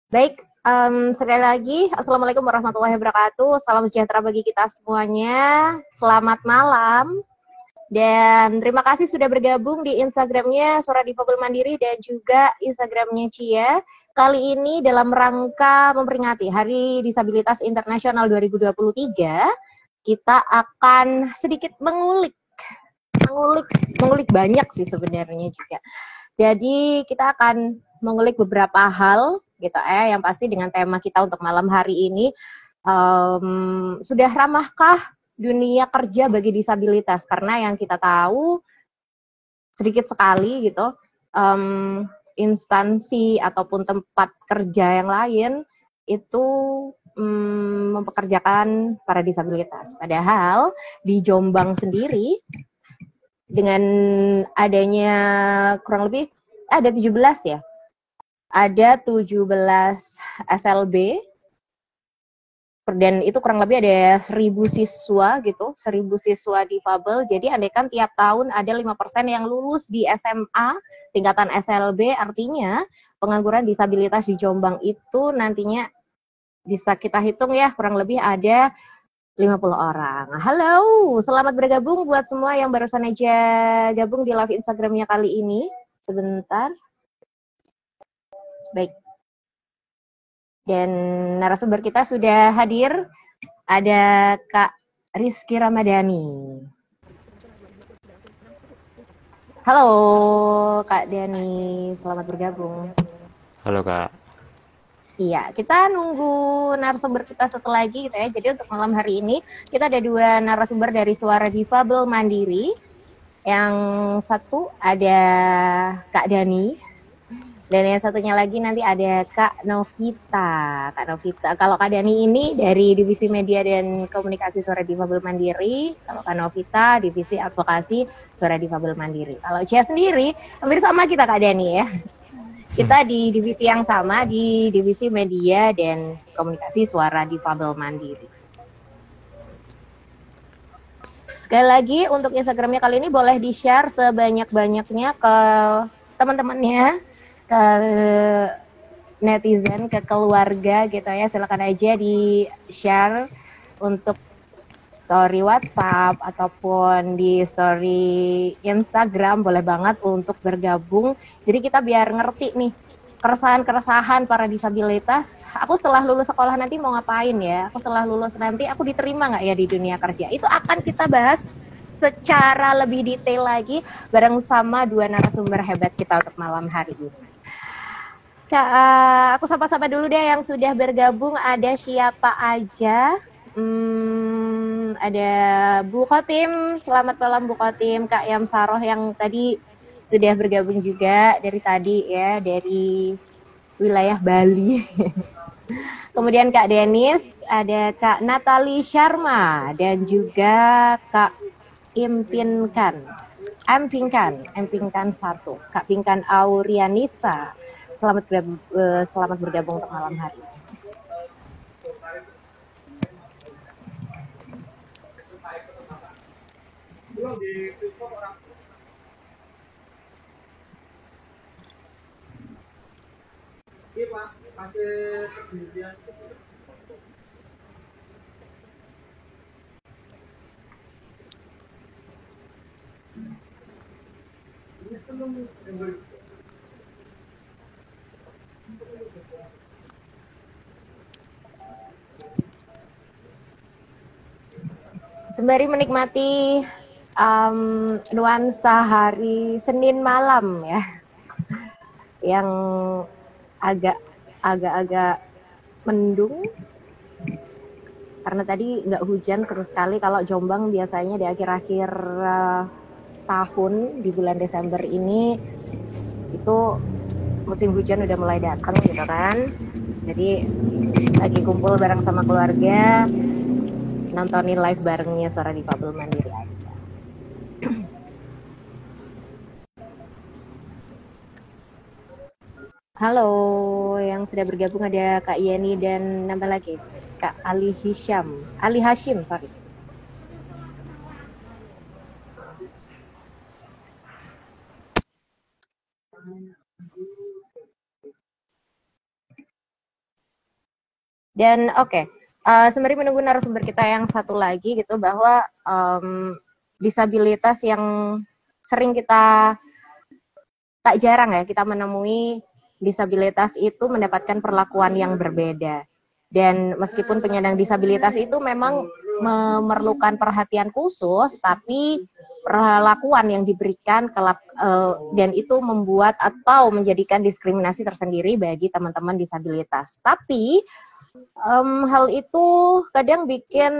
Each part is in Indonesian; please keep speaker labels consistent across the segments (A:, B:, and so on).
A: Baik, sekali lagi, Assalamualaikum warahmatullahi wabarakatuh. Salam sejahtera bagi kita semuanya. Selamat malam. Dan terima kasih sudah bergabung di Instagramnya Suara Difabel Mandiri dan juga Instagramnya Cia. Kali ini dalam rangka memperingati Hari Disabilitas Internasional 2023, kita akan sedikit mengulik banyak sih sebenarnya juga. Jadi kita akan mengulik beberapa hal gitu yang pasti dengan tema kita untuk malam hari ini, sudah ramahkah dunia kerja bagi disabilitas? Karena yang kita tahu sedikit sekali gitu instansi ataupun tempat kerja yang lain itu mempekerjakan para disabilitas. Padahal di Jombang sendiri dengan adanya kurang lebih ada 17 ya. Ada 17 SLB dan itu kurang lebih ada 1.000 siswa gitu, 1.000 siswa difabel. Jadi andaikan tiap tahun ada 5% yang lulus di SMA tingkatan SLB, artinya pengangguran disabilitas di Jombang itu nantinya bisa kita hitung ya, kurang lebih ada 50 orang. Halo, selamat bergabung buat semua yang barusan aja gabung di live Instagramnya kali ini. Sebentar. Baik. Dan narasumber kita sudah hadir. Ada Kak Rizky Ramadhani. Halo Kak Dani, selamat bergabung.
B: Halo Kak.
A: Iya, kita nunggu narasumber kita satu lagi gitu ya. Jadi untuk malam hari ini kita ada 2 narasumber dari Suara Difabel Mandiri. Yang satu ada Kak Dani, dan yang satunya lagi nanti ada Kak Novita. Kak Novita, kalau Kak Dani ini dari Divisi Media dan Komunikasi Suara Difabel Mandiri. Kalau Kak Novita, Divisi Advokasi Suara Difabel Mandiri. Kalau Cia sendiri, hampir sama kita Kak Dani ya. Kita di divisi yang sama, di Divisi Media dan Komunikasi Suara Difabel Mandiri. Sekali lagi, untuk Instagramnya kali ini boleh di-share sebanyak-banyaknya ke teman-temannya, ke netizen, ke keluarga gitu ya. Silakan aja di-share untuk story WhatsApp ataupun di story Instagram, boleh banget untuk bergabung. Jadi kita biar ngerti nih keresahan-keresahan para disabilitas. Aku setelah lulus sekolah nanti mau ngapain ya? Aku setelah lulus nanti aku diterima nggak ya di dunia kerja? Itu akan kita bahas secara lebih detail lagi bareng sama 2 narasumber hebat kita untuk malam hari ini. Kak, aku sapa-sapa dulu deh yang sudah bergabung. Ada siapa aja? Ada Bu Khotim. Selamat malam Bu Khotim. Kak Yamsaroh yang tadi sudah bergabung juga dari tadi ya, dari wilayah Bali. Kemudian Kak Denis, ada Kak Natali Sharma, dan juga Kak Impinkan. Empingkan 1. Kak Pingkan Aurianisa. Selamat bergabung untuk malam hari. Sembari menikmati nuansa hari Senin malam ya, yang agak mendung karena tadi nggak hujan sama sekali. Kalau Jombang biasanya di akhir-akhir tahun di bulan Desember ini itu musim hujan udah mulai datang gitu kan. Jadi lagi kumpul bareng sama keluarga, nontonin live barengnya Suara Difabel Mandiri aja. Halo, yang sudah bergabung ada Kak Yeni dan nambah lagi Kak Ali Hashim, sorry. Dan sembari menunggu narasumber kita yang satu lagi gitu, bahwa disabilitas yang sering kita, tak jarang ya kita menemui disabilitas itu mendapatkan perlakuan yang berbeda. Dan meskipun penyandang disabilitas itu memang memerlukan perhatian khusus, tapi perlakuan yang diberikan dan itu membuat atau menjadikan diskriminasi tersendiri bagi teman-teman disabilitas. Tapi hal itu kadang bikin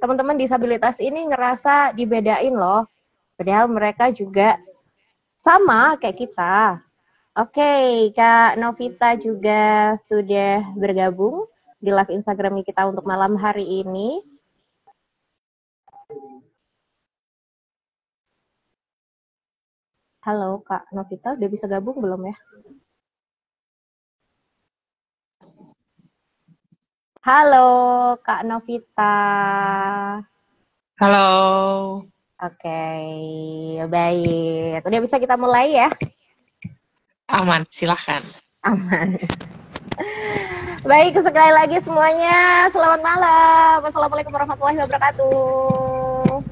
A: teman-teman disabilitas ini ngerasa dibedain loh, padahal mereka juga sama kayak kita. Oke, Kak Novita juga sudah bergabung di live Instagram kita untuk malam hari ini. Halo Kak Novita, udah bisa gabung belum ya? Halo Kak Novita.
B: Halo.
A: Oke, baik. Udah bisa kita mulai ya?
B: Aman, silahkan.
A: Aman. Baik, sekali lagi semuanya, selamat malam. Wassalamualaikum warahmatullahi wabarakatuh.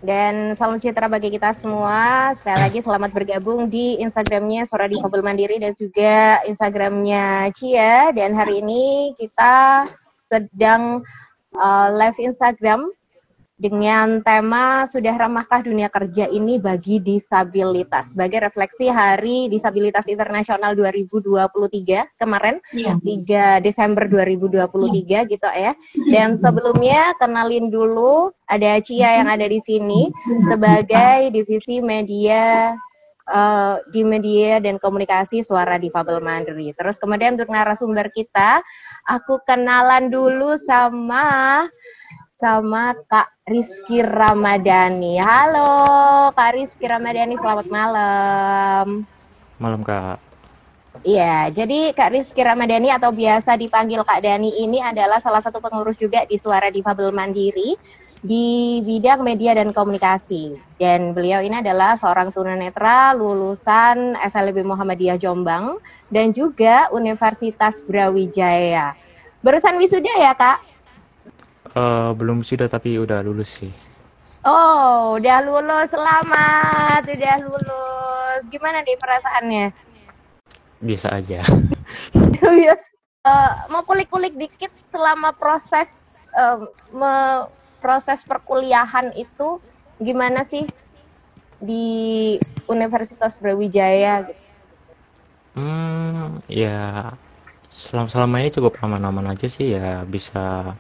A: Dan salam sejahtera bagi kita semua. Sekali lagi selamat bergabung di Instagramnya Suara Difabel Mandiri dan juga Instagramnya Cia. Dan hari ini kita sedang live Instagram dengan tema Sudah Ramakkah Dunia Kerja Ini Bagi Disabilitas, sebagai refleksi Hari Disabilitas Internasional 2023 kemarin, 3 Desember 2023 gitu ya. Dan sebelumnya kenalin dulu, ada Cia yang ada di sini sebagai divisi media di media dan komunikasi Suara Difabel Mandiri. Terus kemudian untuk narasumber kita, aku kenalan dulu sama Kak Rizky Ramadhani. Halo Kak Rizky Ramadhani, selamat malam.
C: Malam Kak.
A: Iya, jadi Kak Rizky Ramadhani atau biasa dipanggil Kak Dani ini adalah salah satu pengurus juga di Suara Difabel Mandiri di bidang media dan komunikasi. Dan beliau ini adalah seorang tunanetra lulusan SLB Muhammadiyah Jombang dan juga Universitas Brawijaya. Barusan wisuda ya Kak?
C: Belum sudah tapi udah lulus sih.
A: Oh, udah lulus, selamat, udah lulus. Gimana nih perasaannya?
C: Biasa aja.
A: Mau kulik-kulik dikit selama proses proses perkuliahan itu gimana sih di Universitas Brawijaya?
C: Ya selama ini cukup aman-aman aja sih ya, bisa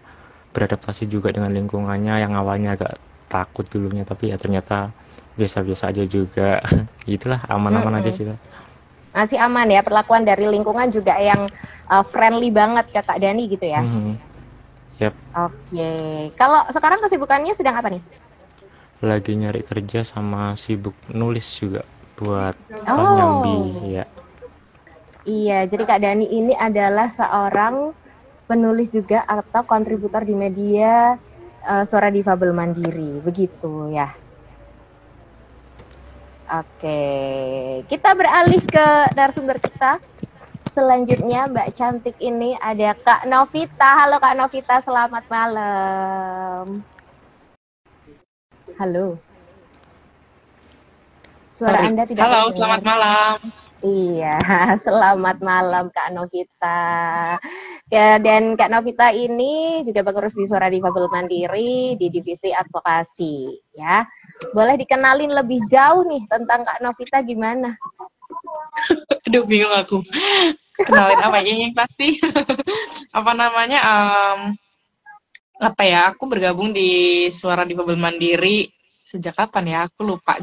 C: beradaptasi juga dengan lingkungannya yang awalnya agak takut dulunya, tapi ya ternyata biasa-biasa aja juga. Gitulah, aman-aman aja sih.
A: Masih aman ya, perlakuan dari lingkungan juga yang friendly banget ke Kak Dani gitu ya?
C: Yap.
A: Oke, kalau sekarang kesibukannya sedang apa nih?
C: Lagi nyari kerja sama sibuk nulis juga buat nyambi ya.
A: Iya, jadi Kak Dani ini adalah seorang penulis juga atau kontributor di media Suara Difabel Mandiri, begitu ya. Oke, kita beralih ke narasumber kita. Selanjutnya Mbak cantik ini ada Kak Novita. Halo Kak Novita, selamat malam. Halo. Suara Anda tidak
B: terdengar. Halo, selamat malam.
A: Iya, selamat malam Kak Novita. Ya, dan Kak Novita ini juga pengurus di Suara Difabel Mandiri di divisi advokasi ya. Boleh dikenalin lebih jauh nih tentang Kak Novita gimana?
B: Aduh, bingung aku. Kenalin apa ya yang pasti? Apa namanya? Apa ya? Aku bergabung di Suara Difabel Mandiri sejak kapan ya? Aku lupa.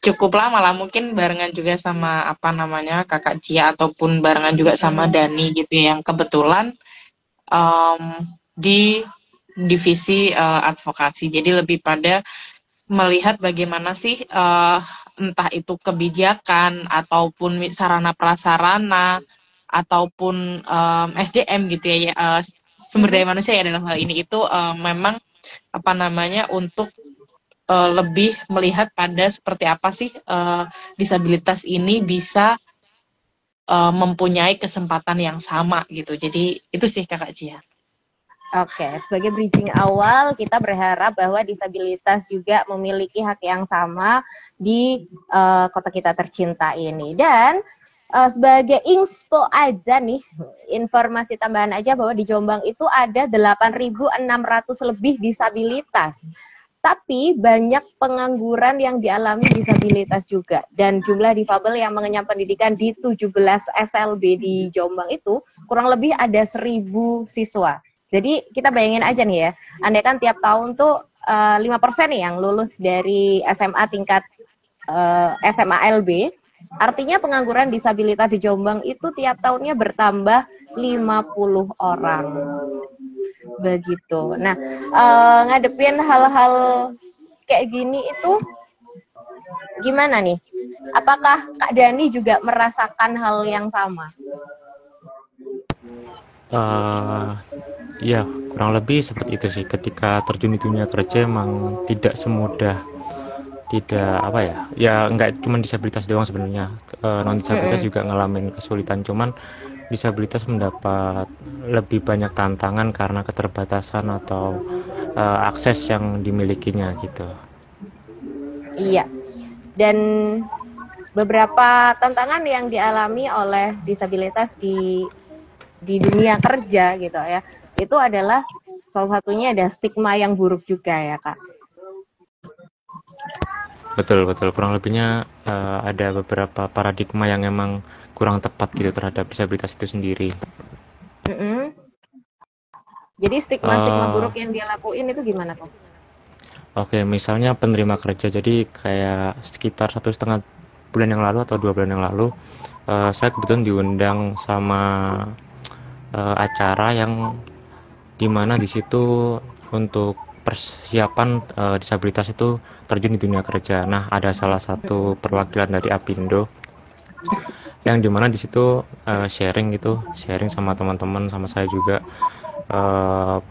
B: Cukup lama lah, mungkin barengan juga sama apa namanya Kakak Cia ataupun barengan juga sama Dani gitu, yang kebetulan di divisi advokasi. Jadi lebih pada melihat bagaimana sih entah itu kebijakan ataupun sarana prasarana ataupun SDM gitu ya, sumber daya manusia ya dalam hal ini itu memang apa namanya untuk lebih melihat pada seperti apa sih disabilitas ini bisa mempunyai kesempatan yang sama gitu. Jadi itu sih Kakak Cia.
A: Oke, sebagai bridging awal kita berharap bahwa disabilitas juga memiliki hak yang sama di kota kita tercinta ini. Dan sebagai inspo aja nih, informasi tambahan aja bahwa di Jombang itu ada 8.600 lebih disabilitas. Tapi banyak pengangguran yang dialami disabilitas juga. Dan jumlah difabel yang mengenyam pendidikan di 17 SLB di Jombang itu kurang lebih ada 1.000 siswa. Jadi kita bayangin aja nih ya, andai kan tiap tahun tuh 5% nih yang lulus dari SMA tingkat SMA LB, artinya pengangguran disabilitas di Jombang itu tiap tahunnya bertambah 50 orang. Begitu. Nah, ngadepin hal-hal kayak gini itu gimana nih? Apakah Kak Dani juga merasakan hal yang sama?
C: Ya, kurang lebih seperti itu sih. Ketika terjun di dunia kerja emang tidak semudah, ya nggak cuma disabilitas doang sebenarnya. Non disabilitas juga ngalamin kesulitan, cuman disabilitas mendapat lebih banyak tantangan karena keterbatasan atau akses yang dimilikinya gitu.
A: Iya. Dan beberapa tantangan yang dialami oleh disabilitas di dunia kerja gitu ya, itu adalah salah satunya ada stigma yang buruk juga ya Kak.
C: Betul, kurang lebihnya ada beberapa paradigma yang emang kurang tepat gitu terhadap disabilitas itu sendiri.
A: Jadi stigma buruk yang dia lakuin itu gimana tuh?
C: Oke, misalnya penerima kerja, jadi kayak sekitar 1,5 bulan yang lalu atau 2 bulan yang lalu, saya kebetulan diundang sama acara yang dimana di situ untuk persiapan disabilitas itu terjun di dunia kerja. Nah, ada salah satu perwakilan dari Apindo yang dimana di situ sharing sama teman-teman, sama saya juga.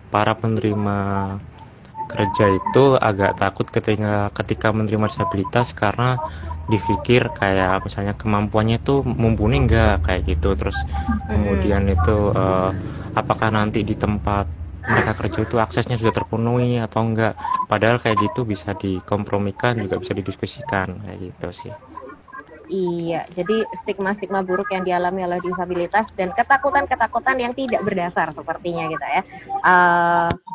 C: Para penerima kerja itu agak takut ketika menerima disabilitas karena dipikir kayak misalnya kemampuannya itu mumpuni nggak kayak gitu. Terus kemudian itu apakah nanti di tempat mereka kerja itu aksesnya sudah terpenuhi atau enggak, padahal kayak gitu bisa dikompromikan, juga bisa didiskusikan kayak gitu sih.
A: Iya, jadi stigma-stigma buruk yang dialami oleh disabilitas dan ketakutan-ketakutan yang tidak berdasar sepertinya gitu ya.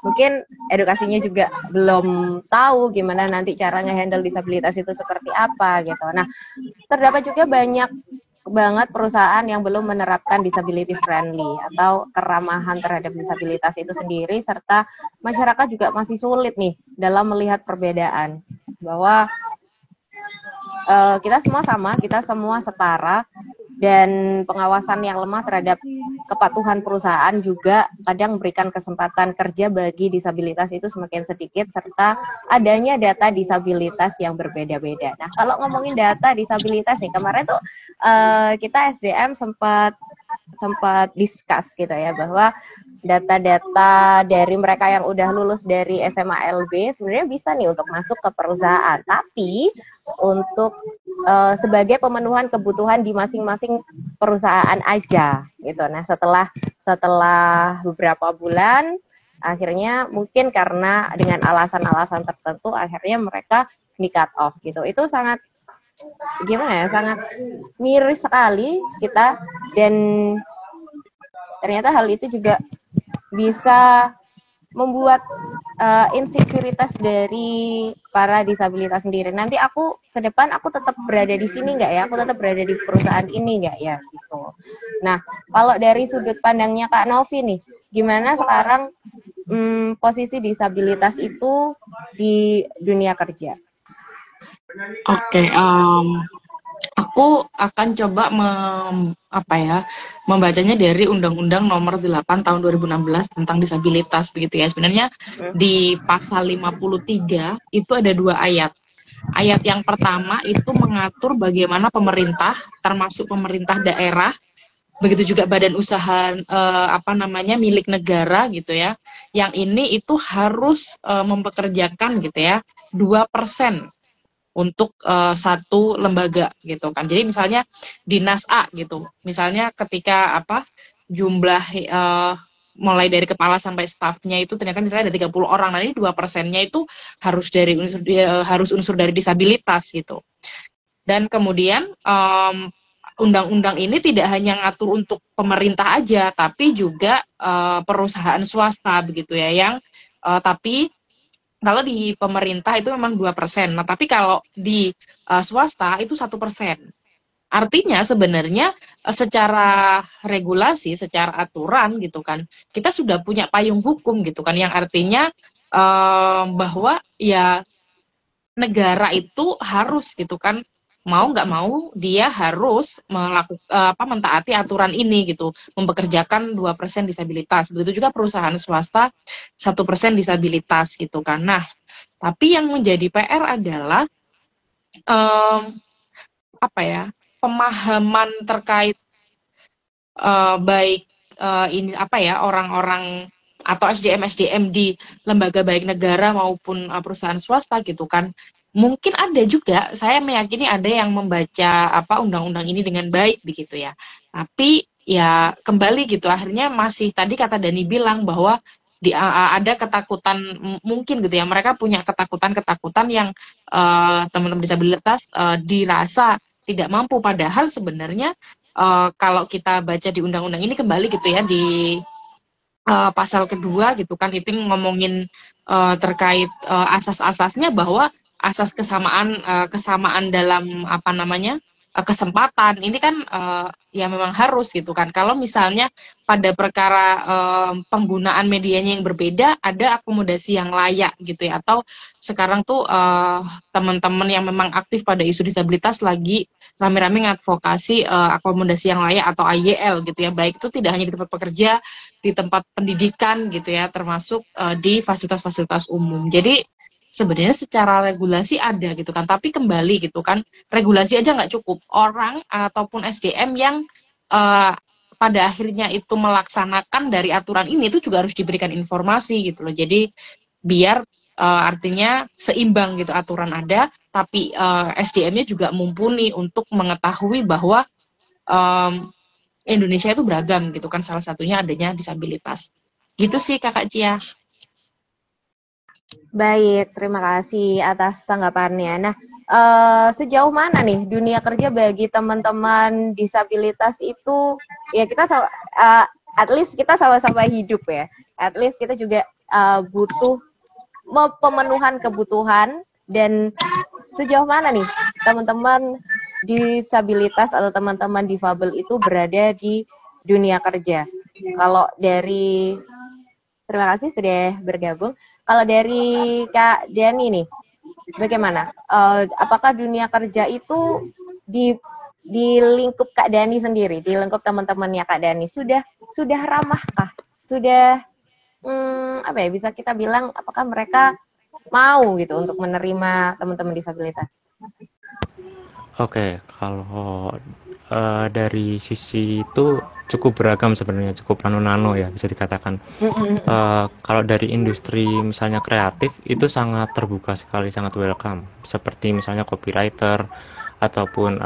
A: Mungkin edukasinya juga belum tahu gimana nanti cara nge-handle disabilitas itu seperti apa gitu. Nah, terdapat juga banyak banget perusahaan yang belum menerapkan disability friendly atau keramahan terhadap disabilitas itu sendiri, serta masyarakat juga masih sulit nih dalam melihat perbedaan bahwa kita semua sama, kita semua setara, dan pengawasan yang lemah terhadap kepatuhan perusahaan juga kadang memberikan kesempatan kerja bagi disabilitas itu semakin sedikit, serta adanya data disabilitas yang berbeda-beda. Nah, kalau ngomongin data disabilitas nih, kemarin tuh kita SDM sempat discuss gitu ya, bahwa data-data dari mereka yang udah lulus dari SMA LB sebenarnya bisa nih untuk masuk ke perusahaan, tapi untuk sebagai pemenuhan kebutuhan di masing-masing perusahaan aja gitu. Nah, setelah beberapa bulan akhirnya mungkin karena dengan alasan-alasan tertentu akhirnya mereka di cut off gitu. Itu sangat gimana ya, sangat miris sekali kita, dan ternyata hal itu juga bisa membuat insekuritas dari para disabilitas sendiri. Nanti aku ke depan aku tetap berada di sini nggak ya? Aku tetap berada di perusahaan ini nggak ya? Gitu. Nah, kalau dari sudut pandangnya Kak Novi nih, gimana sekarang posisi disabilitas itu di dunia kerja?
B: Oke, aku akan coba membacanya dari Undang-Undang Nomor 8 Tahun 2016 tentang disabilitas begitu ya. Sebenarnya di pasal 53 itu ada 2 ayat. Ayat yang pertama itu mengatur bagaimana pemerintah, termasuk pemerintah daerah, begitu juga badan usaha milik negara gitu ya. Yang ini itu harus mempekerjakan gitu ya 2% untuk satu lembaga gitu kan. Jadi misalnya dinas A gitu, misalnya ketika jumlah mulai dari kepala sampai stafnya itu ternyata misalnya ada 30 orang, nah ini 2%-nya itu harus unsur dari disabilitas gitu. Dan kemudian undang-undang ini tidak hanya ngatur untuk pemerintah aja, tapi juga perusahaan swasta begitu ya, yang tapi kalau di pemerintah itu memang 2%. Nah, tapi kalau di swasta itu 1%. Artinya sebenarnya secara regulasi, secara aturan gitu kan, kita sudah punya payung hukum gitu kan, yang artinya bahwa ya negara itu harus gitu kan, mau nggak mau dia harus mentaati aturan ini gitu, mempekerjakan 2% disabilitas. Begitu juga perusahaan swasta 1% disabilitas gitu kan. Nah, tapi yang menjadi PR adalah pemahaman terkait baik ini orang-orang atau SDM di lembaga baik negara maupun perusahaan swasta gitu kan. Mungkin ada juga, saya meyakini ada yang membaca undang-undang ini dengan baik begitu ya. Tapi ya kembali gitu, akhirnya masih tadi kata Dani bilang bahwa ada ketakutan mungkin gitu ya, mereka punya ketakutan yang teman-teman disabilitas dirasa tidak mampu, padahal sebenarnya kalau kita baca di undang-undang ini kembali gitu ya, di pasal kedua gitu kan, itu ngomongin terkait asas-asasnya, bahwa asas kesamaan dalam kesempatan ini kan ya memang harus gitu kan. Kalau misalnya pada perkara penggunaan medianya yang berbeda, ada akomodasi yang layak gitu ya, atau sekarang tuh teman-teman yang memang aktif pada isu disabilitas lagi rame-rame ngadvokasi akomodasi yang layak atau AYL gitu ya, baik itu tidak hanya di tempat pekerja, di tempat pendidikan gitu ya, termasuk di fasilitas-fasilitas umum. Jadi sebenarnya secara regulasi ada gitu kan, tapi kembali gitu kan, regulasi aja nggak cukup, orang ataupun SDM yang pada akhirnya itu melaksanakan dari aturan ini itu juga harus diberikan informasi gitu loh. Jadi biar artinya seimbang gitu, aturan ada tapi SDM-nya juga mumpuni untuk mengetahui bahwa Indonesia itu beragam gitu kan, salah satunya adanya disabilitas. Gitu sih Kakak Cia.
A: Baik, terima kasih atas tanggapannya. Nah, sejauh mana nih dunia kerja bagi teman-teman disabilitas itu, ya kita at least kita sama-sama hidup ya. At least kita juga butuh pemenuhan kebutuhan, dan sejauh mana nih teman-teman disabilitas atau teman-teman difabel itu berada di dunia kerja. Kalau dari, terima kasih sudah bergabung. Kalau dari Kak Dani nih, bagaimana? Apakah dunia kerja itu di lingkup Kak Dani sendiri, di lingkup teman-temannya Kak Dani sudah ramahkah? Sudah bisa kita bilang apakah mereka mau gitu untuk menerima teman-teman disabilitas?
C: Oke, kalau dari sisi itu cukup beragam sebenarnya, cukup nano-nano ya bisa dikatakan. Kalau dari industri misalnya kreatif itu sangat terbuka sekali, sangat welcome. Seperti misalnya copywriter ataupun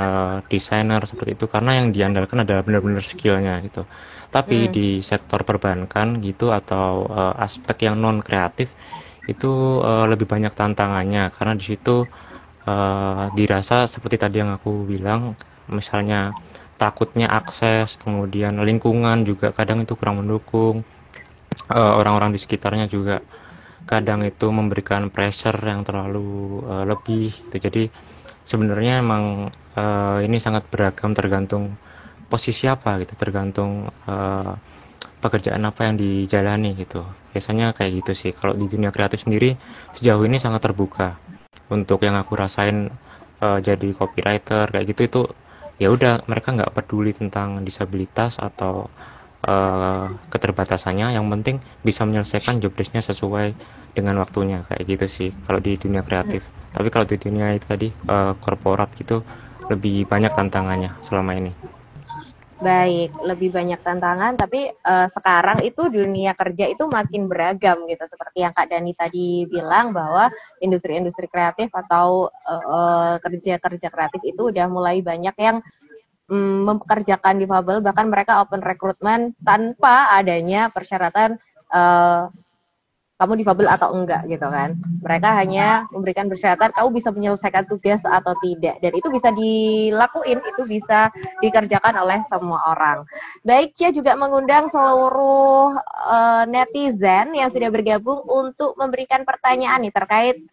C: desainer seperti itu, karena yang diandalkan adalah benar-benar skillnya gitu. Tapi di sektor perbankan gitu atau aspek yang non kreatif itu lebih banyak tantangannya, karena di situ dirasa seperti tadi yang aku bilang, misalnya takutnya akses, kemudian lingkungan juga kadang itu kurang mendukung, orang-orang di sekitarnya juga kadang itu memberikan pressure yang terlalu lebih gitu. Jadi sebenarnya emang ini sangat beragam, tergantung posisi apa gitu, tergantung pekerjaan apa yang dijalani gitu. Biasanya kayak gitu sih. Kalau di dunia kreatif sendiri sejauh ini sangat terbuka. Untuk yang aku rasain jadi copywriter kayak gitu, itu ya udah, mereka nggak peduli tentang disabilitas atau keterbatasannya, yang penting bisa menyelesaikan job desk-nya sesuai dengan waktunya, kayak gitu sih kalau di dunia kreatif. Tapi kalau di dunia itu tadi korporat gitu lebih banyak tantangannya selama ini.
A: Baik, lebih banyak tantangan, tapi sekarang itu dunia kerja itu makin beragam gitu. Seperti yang Kak Dani tadi bilang bahwa industri-industri kreatif atau kerja-kerja kreatif itu udah mulai banyak yang mempekerjakan difabel, bahkan mereka open recruitment tanpa adanya persyaratan kamu difabel atau enggak gitu kan. Mereka hanya memberikan persyaratan kamu bisa menyelesaikan tugas atau tidak, dan itu bisa dilakuin, itu bisa dikerjakan oleh semua orang. Baik, Cia juga mengundang seluruh netizen yang sudah bergabung untuk memberikan pertanyaan nih terkait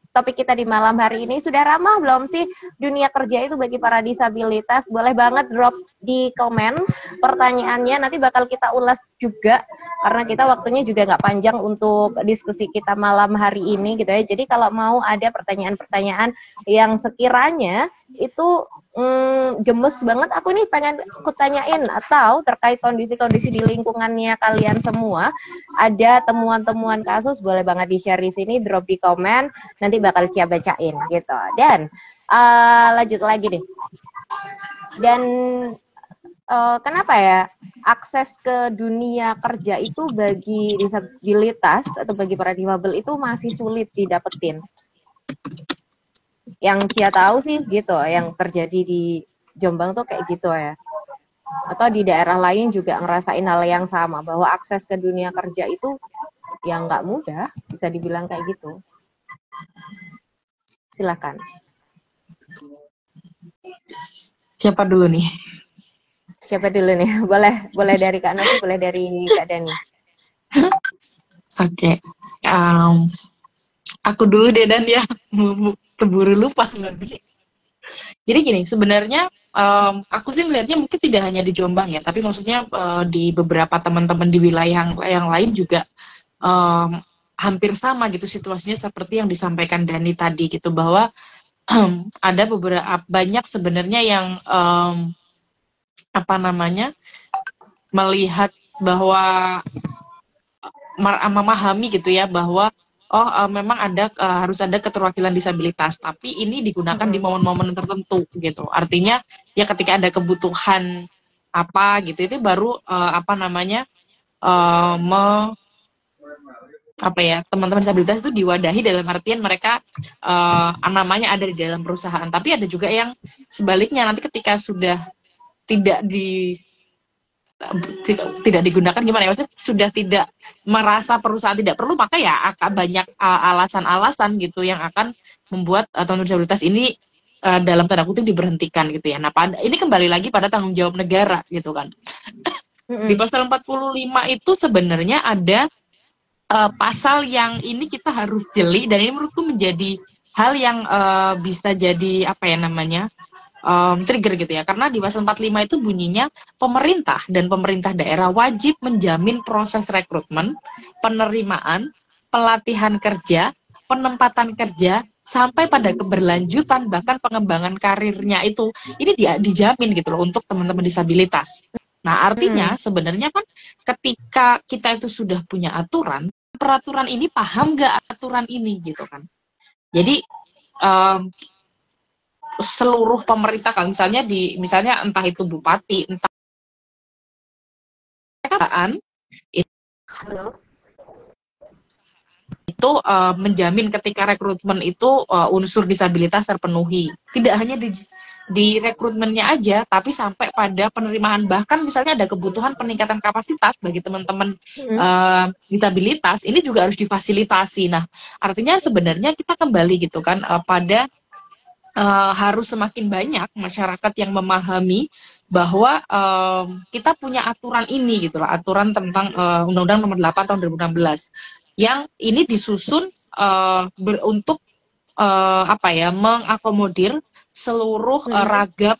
A: topik kita di malam hari ini. Sudah ramah belum sih dunia kerja itu bagi para disabilitas? Boleh banget drop di komen pertanyaannya, nanti bakal kita ulas juga karena kita waktunya juga nggak panjang untuk diskusi kita malam hari ini gitu ya. Jadi kalau mau ada pertanyaan-pertanyaan yang sekiranya itu gemes banget aku nih pengen aku tanyain, atau terkait kondisi-kondisi di lingkungannya kalian semua, ada temuan-temuan kasus, boleh banget di-share di sini, drop di komen, nanti bakal Cia bacain gitu. Dan lanjut lagi nih. Dan kenapa ya akses ke dunia kerja itu bagi disabilitas atau bagi para difabel itu masih sulit didapetin? Yang Cia tahu sih gitu, yang terjadi di Jombang tuh kayak gitu ya. Atau di daerah lain juga ngerasain hal yang sama, bahwa akses ke dunia kerja itu yang nggak mudah, bisa dibilang kayak gitu. Silakan.
B: Siapa dulu nih?
A: Siapa dulu nih? Boleh dari Kak Novi, boleh dari Kak Dani.
B: Oke. Aku dulu deh, Dan, ya. Keburu lupa nanti. Jadi gini, sebenarnya aku sih melihatnya mungkin tidak hanya di Jombang ya, tapi maksudnya di beberapa teman-teman di wilayah yang lain juga hampir sama gitu situasinya seperti yang disampaikan Dani tadi gitu, bahwa ada beberapa banyak sebenarnya yang melihat bahwa memahami gitu ya bahwa memang harus ada keterwakilan disabilitas, tapi ini digunakan di momen-momen tertentu gitu. Artinya ya ketika ada kebutuhan apa gitu, itu baru teman-teman disabilitas itu diwadahi, dalam artian mereka namanya ada di dalam perusahaan. Tapi ada juga yang sebaliknya, nanti ketika sudah tidak digunakan, gimana ya, maksudnya sudah tidak merasa perusahaan tidak perlu, maka ya akan banyak alasan-alasan gitu yang akan membuat teman disabilitas ini dalam tanda kutip diberhentikan gitu ya. Nah, ini kembali lagi pada tanggung jawab negara gitu kan. Di pasal 45 itu sebenarnya ada pasal yang ini kita harus jeli, dan ini menurutku menjadi hal yang bisa jadi trigger gitu ya, karena di pasal 45 itu bunyinya pemerintah dan pemerintah daerah wajib menjamin proses rekrutmen, penerimaan, pelatihan kerja, penempatan kerja, sampai pada keberlanjutan bahkan pengembangan karirnya itu ini dijamin gitu loh untuk teman-teman disabilitas. Nah, artinya sebenarnya kan ketika kita itu sudah punya aturan, peraturan ini paham nggak aturan ini gitu kan. Jadi seluruh pemerintah, kalau misalnya entah itu bupati, entah itu menjamin ketika rekrutmen itu unsur disabilitas terpenuhi. Tidak hanya di rekrutmennya aja, tapi sampai pada penerimaan, bahkan misalnya ada kebutuhan peningkatan kapasitas bagi teman-teman disabilitas, ini juga harus difasilitasi. Nah, artinya sebenarnya kita kembali gitu kan pada harus semakin banyak masyarakat yang memahami bahwa kita punya aturan ini gitu lah, aturan tentang Undang-Undang Nomor 8 tahun 2016 yang ini disusun untuk mengakomodir seluruh ragam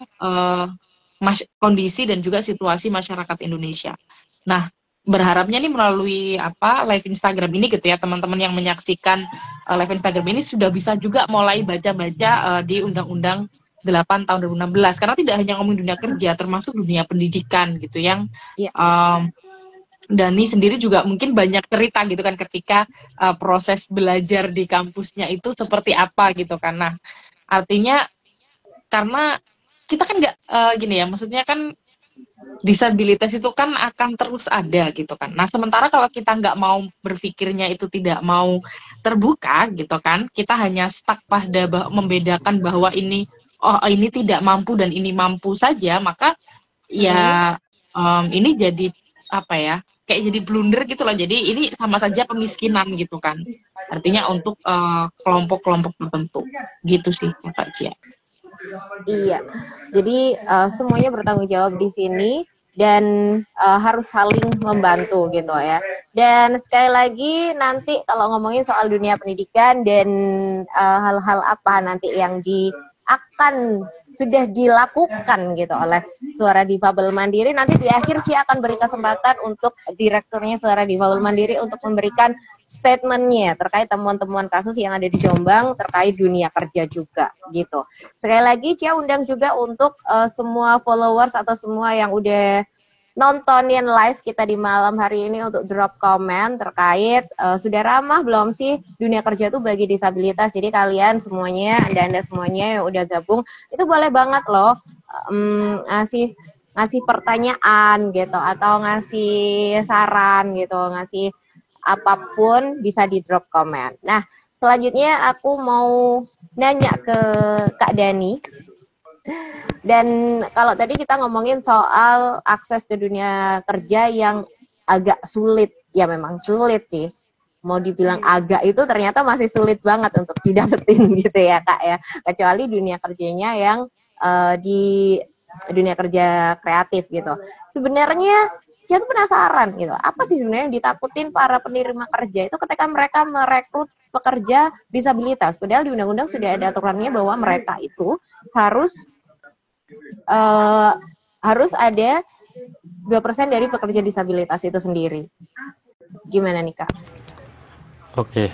B: kondisi dan juga situasi masyarakat Indonesia. Nah, berharapnya nih melalui live Instagram ini gitu ya, teman-teman yang menyaksikan live Instagram ini sudah bisa juga mulai baca-baca di Undang-Undang 8 tahun 2016, karena tidak hanya ngomong dunia kerja, termasuk dunia pendidikan gitu yang Dani sendiri juga mungkin banyak cerita gitu kan ketika proses belajar di kampusnya itu seperti apa gitu kan. Nah, artinya karena kita kan nggak gini ya, maksudnya kan disabilitas itu kan akan terus ada gitu kan. Nah, sementara kalau kita nggak mau berpikirnya itu tidak mau terbuka gitu kan, kita hanya stuck pada membedakan bahwa ini, oh ini tidak mampu dan ini mampu saja, maka ya ini jadi apa ya, kayak jadi blunder gitu loh. Jadi ini sama saja pemiskinan gitu kan. Artinya untuk kelompok-kelompok tertentu gitu sih Kak Cia.
A: Iya, jadi semuanya bertanggung jawab di sini dan harus saling membantu gitu ya. Dan sekali lagi nanti kalau ngomongin soal dunia pendidikan dan hal-hal apa nanti yang akan sudah dilakukan gitu oleh Suara Difabel Mandiri, nanti di akhir Cia akan beri kesempatan untuk direkturnya Suara Difabel Mandiri untuk memberikan statementnya terkait temuan-temuan kasus yang ada di Jombang terkait dunia kerja juga gitu. Sekali lagi Cia undang juga untuk semua followers atau semua yang udah nontonin live kita di malam hari ini untuk drop komen terkait sudah ramah belum sih dunia kerja tuh bagi disabilitas. Jadi kalian semuanya, anda semuanya yang udah gabung itu boleh banget loh ngasih pertanyaan gitu atau ngasih saran gitu, ngasih apapun bisa di drop komen. Nah, selanjutnya aku mau nanya ke Kak Dani. Dan kalau tadi kita ngomongin soal akses ke dunia kerja yang agak sulit, ya memang sulit sih. Mau dibilang agak itu ternyata masih sulit banget untuk didapetin gitu ya Kak ya. Kecuali dunia kerjanya yang di dunia kerja kreatif gitu. Sebenarnya saya tuh penasaran gitu, apa sih sebenarnya yang ditakutin para penerima kerja itu ketika mereka merekrut pekerja disabilitas? Padahal di undang-undang sudah ada aturannya bahwa mereka itu harus ada 2% dari pekerja disabilitas itu sendiri. Gimana nih Kak?
C: Oke,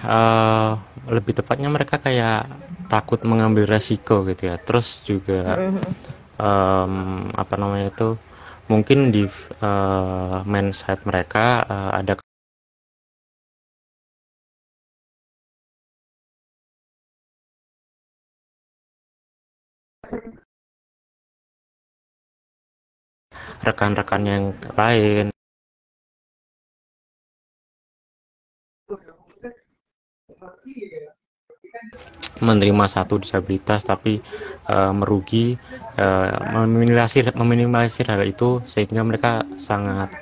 C: lebih tepatnya mereka kayak takut mengambil resiko gitu ya. Terus juga apa namanya itu, mungkin di mindset mereka ada rekan-rekan yang lain menerima satu disabilitas tapi merugi, meminimalisir hal itu sehingga mereka sangat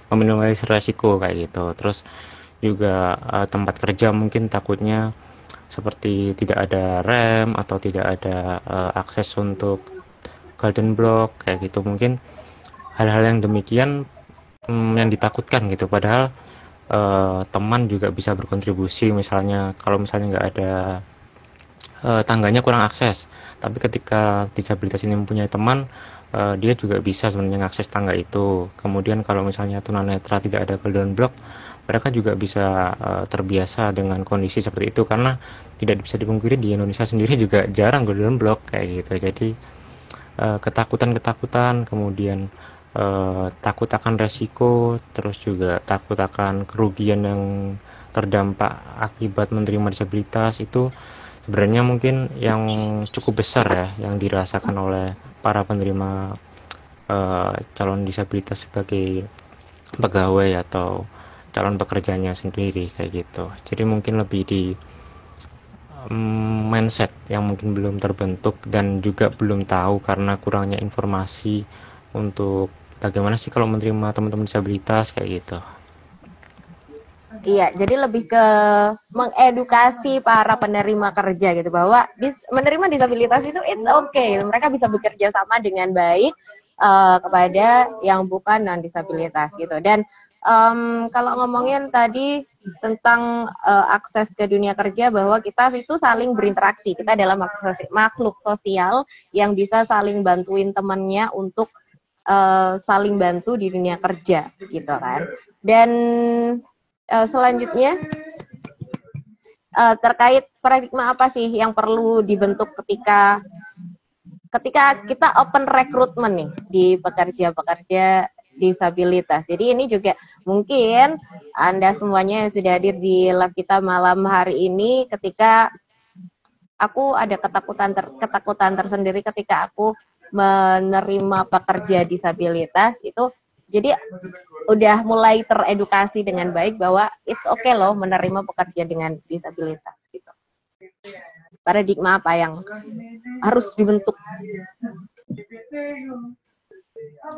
C: meminimalisir resiko kayak gitu. Terus juga tempat kerja mungkin takutnya seperti tidak ada rem atau tidak ada akses untuk golden block kayak gitu. Mungkin hal-hal yang demikian yang ditakutkan gitu. Padahal teman juga bisa berkontribusi, misalnya kalau misalnya nggak ada tangganya kurang akses, tapi ketika disabilitas ini mempunyai teman, dia juga bisa sebenarnya mengakses tangga itu. Kemudian kalau misalnya tunanetra tidak ada golden block, mereka juga bisa terbiasa dengan kondisi seperti itu, karena tidak bisa dipungkiri di Indonesia sendiri juga jarang golden block kayak gitu. Jadi ketakutan-ketakutan, kemudian takut akan resiko, terus juga takut akan kerugian yang terdampak akibat menerima disabilitas itu sebenarnya mungkin yang cukup besar ya yang dirasakan oleh para penerima calon disabilitas sebagai pegawai atau calon pekerjanya sendiri kayak gitu. Jadi mungkin lebih di mindset yang mungkin belum terbentuk dan juga belum tahu karena kurangnya informasi untuk bagaimana sih kalau menerima teman-teman disabilitas kayak gitu.
A: Iya, jadi lebih ke mengedukasi para penerima kerja gitu bahwa menerima disabilitas itu it's okay, mereka bisa bekerja sama dengan baik kepada yang bukan non disabilitas gitu. Dan kalau ngomongin tadi tentang akses ke dunia kerja, bahwa kita itu saling berinteraksi, kita adalah makhluk sosial yang bisa saling bantuin temannya untuk saling bantu di dunia kerja gitu kan. Dan selanjutnya terkait paradigma apa sih yang perlu dibentuk ketika kita open recruitment nih di pekerja-pekerja disabilitas. Jadi ini juga mungkin Anda semuanya yang sudah hadir di live kita malam hari ini, ketika aku ada ketakutan tersendiri ketika aku menerima pekerja disabilitas itu, jadi udah mulai teredukasi dengan baik bahwa it's okay loh menerima pekerja dengan disabilitas gitu. Paradigma apa yang harus dibentuk?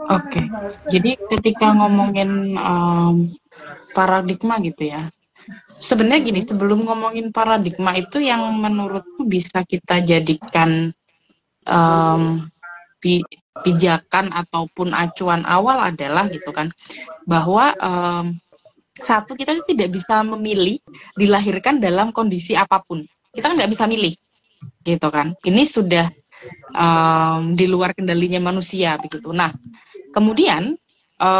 B: Oke, jadi ketika ngomongin paradigma gitu ya, sebenarnya gini, sebelum ngomongin paradigma itu yang menurutku bisa kita jadikan pijakan ataupun acuan awal adalah gitu kan, bahwa satu, kita tidak bisa memilih dilahirkan dalam kondisi apapun. Kita kan nggak bisa milih, gitu kan. Ini sudah di luar kendalinya manusia, begitu. Nah, kemudian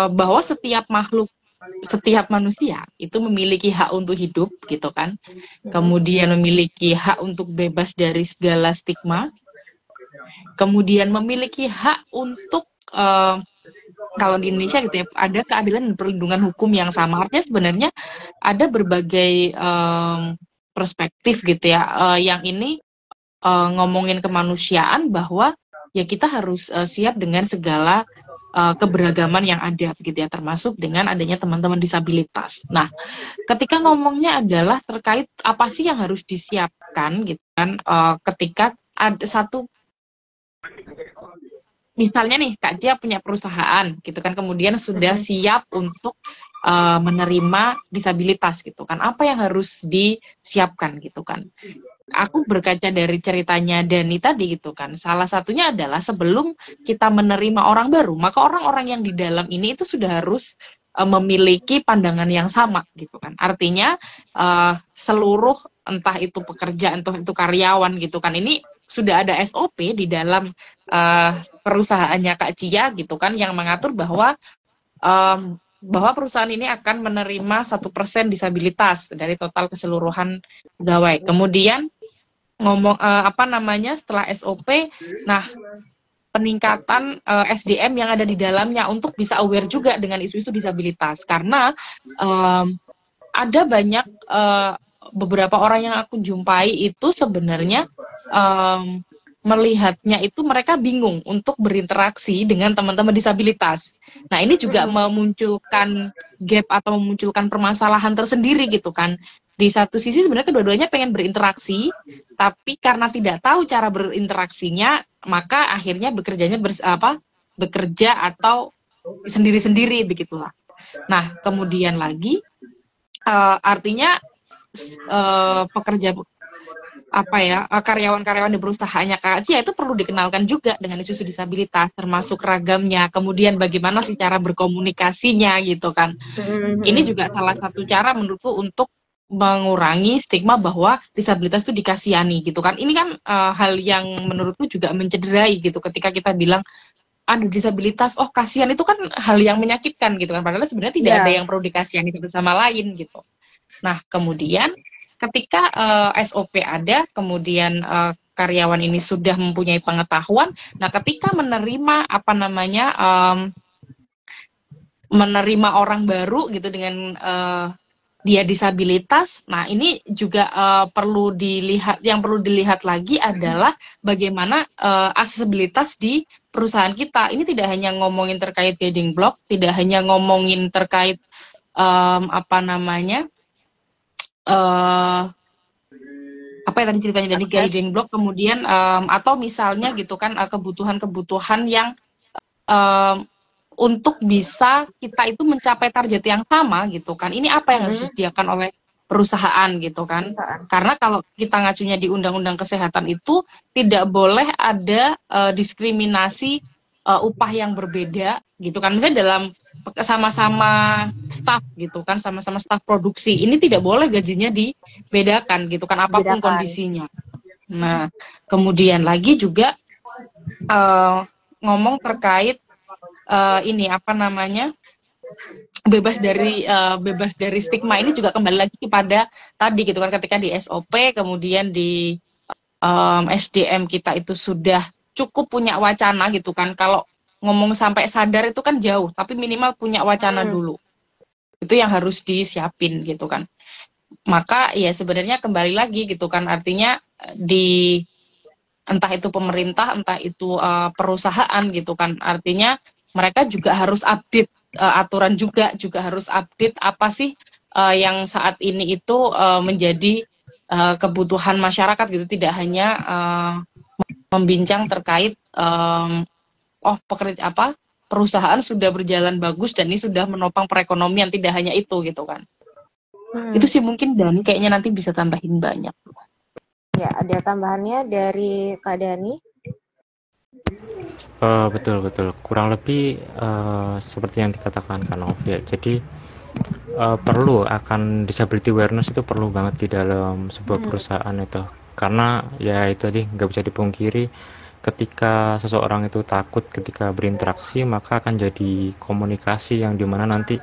B: bahwa setiap makhluk, setiap manusia itu memiliki hak untuk hidup, gitu kan. Kemudian memiliki hak untuk bebas dari segala stigma. Kemudian memiliki hak untuk kalau di Indonesia gitu ya, ada keadilan dan perlindungan hukum yang sama. Artinya sebenarnya ada berbagai perspektif gitu ya, yang ini ngomongin kemanusiaan, bahwa ya kita harus siap dengan segala keberagaman yang ada begitu ya, termasuk dengan adanya teman-teman disabilitas. Nah, ketika ngomongnya adalah terkait apa sih yang harus disiapkan gitu kan, ketika ada satu, misalnya nih Kak Cia punya perusahaan gitu kan, kemudian sudah siap untuk menerima disabilitas gitu kan, apa yang harus disiapkan gitu kan. Aku berkaca dari ceritanya Dani tadi gitu kan, salah satunya adalah sebelum kita menerima orang baru, maka orang-orang yang di dalam ini itu sudah harus memiliki pandangan yang sama gitu kan. Artinya seluruh, entah itu pekerja, entah itu karyawan gitu kan, ini sudah ada SOP di dalam perusahaannya Kak Cia gitu kan, yang mengatur bahwa perusahaan ini akan menerima 1% disabilitas dari total keseluruhan pegawai. Kemudian ngomong setelah SOP, nah peningkatan SDM yang ada di dalamnya untuk bisa aware juga dengan isu-isu disabilitas, karena ada banyak beberapa orang yang aku jumpai itu sebenarnya melihatnya itu mereka bingung untuk berinteraksi dengan teman-teman disabilitas. Nah, ini juga memunculkan gap atau memunculkan permasalahan tersendiri gitu kan. Di satu sisi sebenarnya kedua-duanya pengen berinteraksi, tapi karena tidak tahu cara berinteraksinya, maka akhirnya bekerja atau sendiri-sendiri begitulah. Nah, kemudian lagi artinya pekerja karyawan-karyawan di perusahaannya Kak Cia itu perlu dikenalkan juga dengan isu disabilitas, termasuk ragamnya, kemudian bagaimana sih cara berkomunikasinya gitu kan. Ini juga salah satu cara menurutku untuk mengurangi stigma bahwa disabilitas itu dikasihani gitu kan. Ini kan hal yang menurutku juga mencederai gitu, ketika kita bilang ada disabilitas, oh kasihan, itu kan hal yang menyakitkan gitu kan, padahal sebenarnya tidak ada yang perlu dikasihani satu sama lain gitu. Nah, kemudian ketika SOP ada, kemudian karyawan ini sudah mempunyai pengetahuan, nah ketika menerima menerima orang baru gitu dengan dia disabilitas, nah ini juga perlu dilihat, yang perlu dilihat lagi adalah bagaimana aksesibilitas di perusahaan kita. Ini tidak hanya ngomongin terkait guiding block, tidak hanya ngomongin terkait apa yang tadi ceritanya dari guiding block, kemudian atau misalnya gitu kan kebutuhan-kebutuhan yang untuk bisa kita itu mencapai target yang sama gitu kan, ini apa yang harus disediakan oleh perusahaan gitu kan. Karena kalau kita ngacunya di Undang-Undang Kesehatan itu tidak boleh ada diskriminasi upah yang berbeda gitu kan. Misalnya dalam sama-sama staff gitu kan, sama-sama staff produksi, ini tidak boleh gajinya dibedakan gitu kan, apapun kondisinya. Nah, kemudian lagi juga ngomong terkait bebas dari stigma, ini juga kembali lagi kepada tadi gitu kan, ketika di SOP kemudian di SDM kita itu sudah cukup punya wacana gitu kan. Kalau ngomong sampai sadar itu kan jauh, tapi minimal punya wacana dulu, itu yang harus disiapin gitu kan. Maka ya sebenarnya kembali lagi gitu kan, artinya di entah itu pemerintah, entah itu perusahaan gitu kan. Artinya mereka juga harus update aturan juga harus update apa sih yang saat ini itu menjadi kebutuhan masyarakat gitu, tidak hanya membincang terkait perusahaan sudah berjalan bagus dan ini sudah menopang perekonomian, tidak hanya itu gitu kan. Itu sih mungkin Dani kayaknya nanti bisa tambahin banyak.
A: Ya, ada tambahannya dari Kak Dani?
C: Betul. Kurang lebih seperti yang dikatakan Kak Novi. Jadi perlu akan disability awareness itu perlu banget di dalam sebuah perusahaan itu. Karena ya itu tadi nggak bisa dipungkiri, ketika seseorang itu takut ketika berinteraksi, maka akan jadi komunikasi yang dimana nanti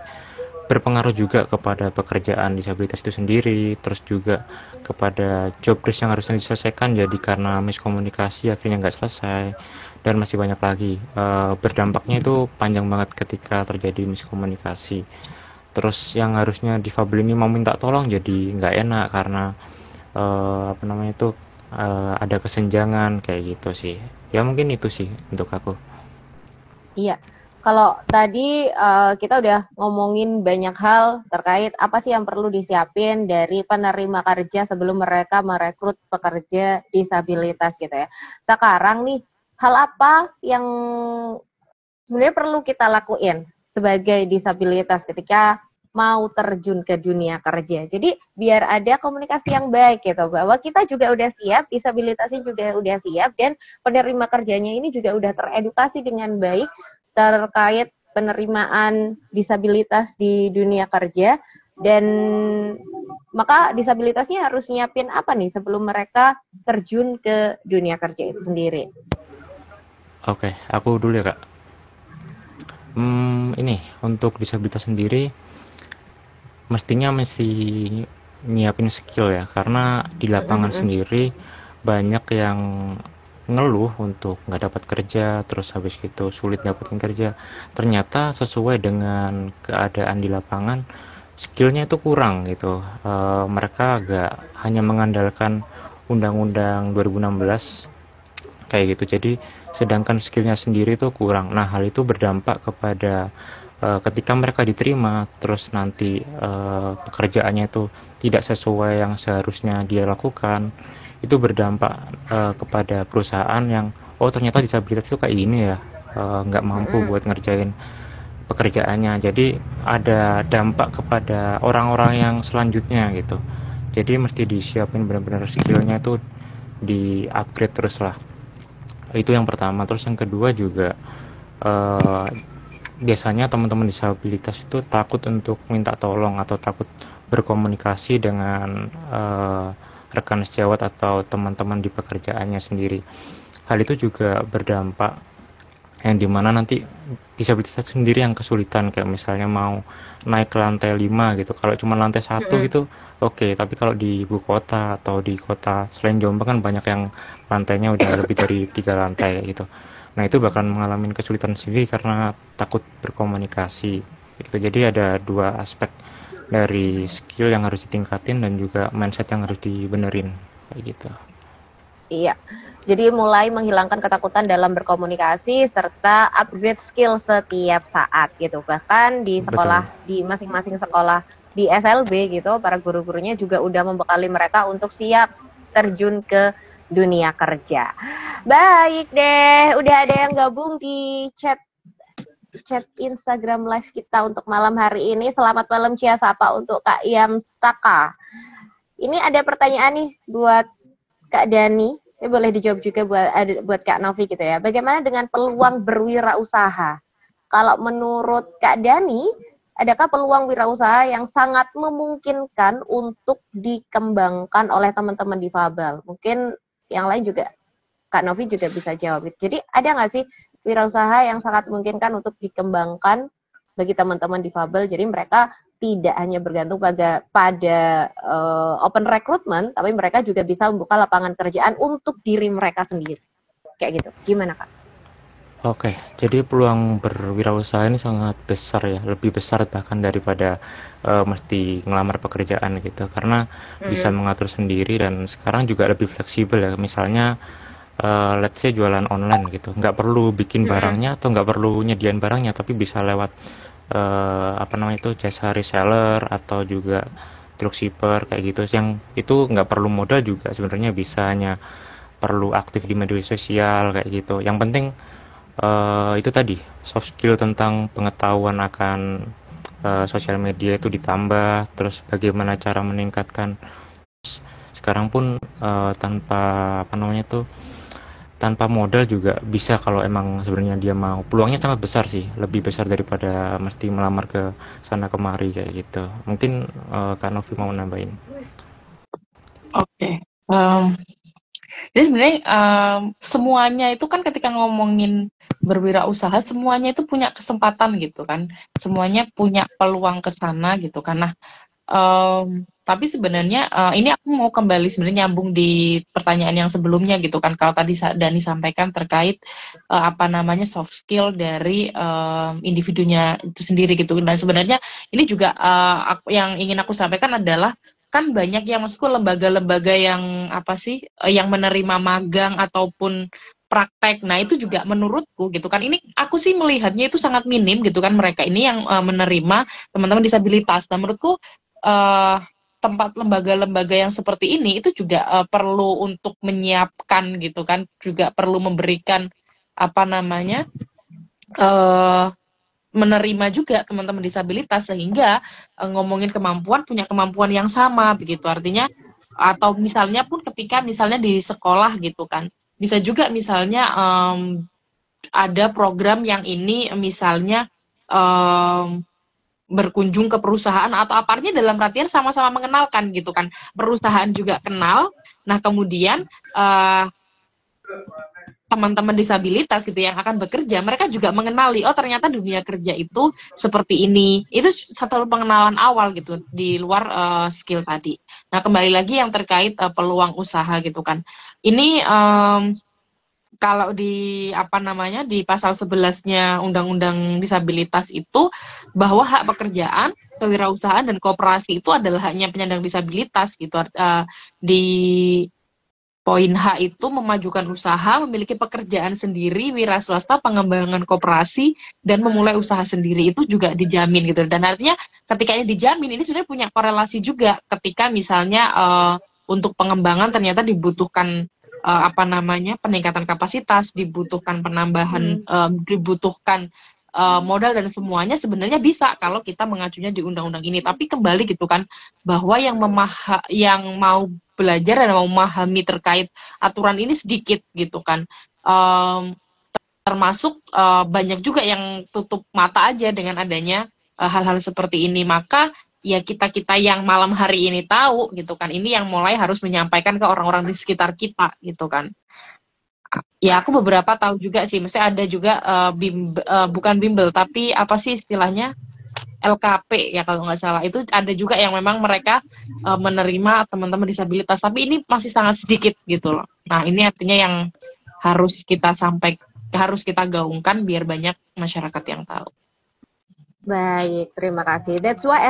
C: berpengaruh juga kepada pekerjaan disabilitas itu sendiri, terus juga kepada job desk yang harusnya diselesaikan jadi karena miskomunikasi akhirnya nggak selesai, dan masih banyak lagi. Berdampaknya itu panjang banget ketika terjadi miskomunikasi. Terus yang harusnya difabel ini mau minta tolong jadi nggak enak karena ada kesenjangan kayak gitu sih. Ya mungkin itu sih untuk aku.
A: Iya. Kalau tadi kita udah ngomongin banyak hal terkait apa sih yang perlu disiapin dari penerima kerja sebelum mereka merekrut pekerja disabilitas gitu ya. Sekarang nih, hal apa yang sebenarnya perlu kita lakuin sebagai disabilitas ketika mau terjun ke dunia kerja. Jadi biar ada komunikasi yang baik gitu, bahwa kita juga udah siap, disabilitasnya juga udah siap, dan penerima kerjanya ini juga udah teredukasi dengan baik terkait penerimaan disabilitas di dunia kerja. Dan maka disabilitasnya harus nyiapin apa nih sebelum mereka terjun ke dunia kerja itu sendiri?
C: Oke, aku dulu ya Kak. Ini untuk disabilitas sendiri mesti nyiapin skill ya, karena di lapangan sendiri banyak yang ngeluh untuk nggak dapat kerja, terus habis itu sulit dapetin kerja. Ternyata sesuai dengan keadaan di lapangan, skillnya itu kurang gitu. Mereka agak hanya mengandalkan Undang-Undang 2016 kayak gitu. Jadi sedangkan skillnya sendiri itu kurang. Nah, hal itu berdampak kepada ketika mereka diterima, terus nanti pekerjaannya itu tidak sesuai yang seharusnya dia lakukan, itu berdampak kepada perusahaan yang ternyata disabilitas itu kayak gini ya, nggak mampu buat ngerjain pekerjaannya. Jadi ada dampak kepada orang-orang yang selanjutnya gitu. Jadi mesti disiapin benar-benar skillnya itu di upgrade terus lah. Itu yang pertama. Terus yang kedua juga biasanya teman-teman disabilitas itu takut untuk minta tolong atau takut berkomunikasi dengan rekan sejawat atau teman-teman di pekerjaannya sendiri. Hal itu juga berdampak yang dimana nanti disabilitas sendiri yang kesulitan, kayak misalnya mau naik ke lantai 5 gitu. Kalau cuma lantai 1 gitu oke, tapi kalau di ibu kota atau di kota selain Jombang kan banyak yang lantainya udah lebih dari 3 lantai gitu. Nah, itu bakal mengalami kesulitan sendiri karena takut berkomunikasi gitu. Jadi ada dua aspek dari skill yang harus ditingkatin dan juga mindset yang harus dibenerin kayak gitu.
A: Iya, jadi mulai menghilangkan ketakutan dalam berkomunikasi serta upgrade skill setiap saat gitu. Bahkan di sekolah, di masing-masing sekolah di SLB gitu, para guru-gurunya juga udah membekali mereka untuk siap terjun ke dunia kerja. Baik deh, udah ada yang gabung di chat Instagram live kita untuk malam hari ini. Selamat malam Cia, sapa untuk Kak Yamstaka. Ini ada pertanyaan nih buat Kak Dani, boleh dijawab juga buat Kak Novi gitu ya. Bagaimana dengan peluang berwirausaha? Kalau menurut Kak Dani, adakah peluang wirausaha yang sangat memungkinkan untuk dikembangkan oleh teman-teman difabel? Mungkin yang lain juga, Kak Novi juga bisa jawab. Jadi ada nggak sih wirausaha yang sangat memungkinkan untuk dikembangkan bagi teman-teman difabel? Jadi mereka tidak hanya bergantung pada open recruitment, tapi mereka juga bisa membuka lapangan kerjaan untuk diri mereka sendiri. Kayak gitu. Gimana, Kak?
C: Oke, jadi peluang berwirausaha ini sangat besar ya, lebih besar bahkan daripada mesti ngelamar pekerjaan gitu, karena bisa mengatur sendiri dan sekarang juga lebih fleksibel ya. Misalnya let's say jualan online gitu, nggak perlu bikin barangnya atau nggak perlu nyediain barangnya, tapi bisa lewat apa namanya itu, jasa reseller atau juga dropshipper kayak gitu, yang itu nggak perlu modal juga sebenarnya, bisa hanya perlu aktif di media sosial kayak gitu. Yang penting itu tadi, soft skill tentang pengetahuan akan sosial media itu ditambah, terus bagaimana cara meningkatkan. Sekarang pun tanpa apa namanya tuh, tanpa modal juga bisa kalau emang sebenarnya dia mau. Peluangnya sangat besar sih, lebih besar daripada mesti melamar ke sana kemari kayak gitu. Mungkin Kak Novi mau nambahin.
B: Oke. Jadi sebenarnya semuanya itu kan ketika ngomongin berwirausaha, semuanya itu punya kesempatan gitu kan. Semuanya punya peluang ke sana gitu kan. Nah, tapi sebenarnya ini aku mau kembali sebenarnya nyambung di pertanyaan yang sebelumnya gitu kan. Kalau tadi Dani sampaikan terkait apa namanya soft skill dari individunya itu sendiri gitu. Dan sebenarnya ini juga yang ingin aku sampaikan adalah kan banyak yang maksudku lembaga-lembaga yang apa sih yang menerima magang ataupun praktek. Nah, itu juga menurutku gitu kan. Ini aku sih melihatnya itu sangat minim gitu kan, mereka ini yang menerima teman-teman disabilitas. Dan menurutku tempat lembaga-lembaga yang seperti ini itu juga perlu untuk menyiapkan gitu kan, juga perlu memberikan apa namanya menerima juga teman-teman disabilitas, sehingga ngomongin kemampuan, punya kemampuan yang sama begitu. Artinya atau misalnya pun ketika misalnya di sekolah gitu kan, bisa juga misalnya ada program yang ini misalnya berkunjung ke perusahaan atau apa, artinya dalam artian sama-sama mengenalkan gitu kan, perusahaan juga kenal. Nah, kemudian teman-teman disabilitas gitu yang akan bekerja, mereka juga mengenali, oh ternyata dunia kerja itu seperti ini. Itu satu pengenalan awal gitu di luar skill tadi. Nah, kembali lagi yang terkait peluang usaha gitu kan. Ini kalau di apa namanya di pasal 11-nya Undang-Undang Disabilitas itu, bahwa hak pekerjaan, kewirausahaan dan koperasi itu adalah haknya penyandang disabilitas gitu. Di poin H itu memajukan usaha, memiliki pekerjaan sendiri, wira swasta, pengembangan koperasi, dan memulai usaha sendiri itu juga dijamin gitu. Dan artinya ketika ini dijamin, ini sebenarnya punya korelasi juga ketika misalnya untuk pengembangan ternyata dibutuhkan apa namanya peningkatan kapasitas, dibutuhkan penambahan, dibutuhkan modal dan semuanya sebenarnya bisa kalau kita mengacunya di undang-undang ini. Tapi kembali gitu kan, bahwa yang mau belajar dan mau memahami terkait aturan ini sedikit gitu kan. Termasuk banyak juga yang tutup mata aja dengan adanya hal-hal seperti ini. Maka ya kita-kita yang malam hari ini tahu gitu kan, ini yang mulai harus menyampaikan ke orang-orang di sekitar kita gitu kan. Ya aku beberapa tahu juga sih, maksudnya ada juga bukan bimbel tapi apa sih istilahnya, LKP ya kalau nggak salah, itu ada juga yang memang mereka menerima teman-teman disabilitas, tapi ini masih sangat sedikit gitu loh. Nah, ini artinya yang harus kita harus kita gaungkan biar banyak masyarakat yang tahu.
A: Baik, terima kasih. That's why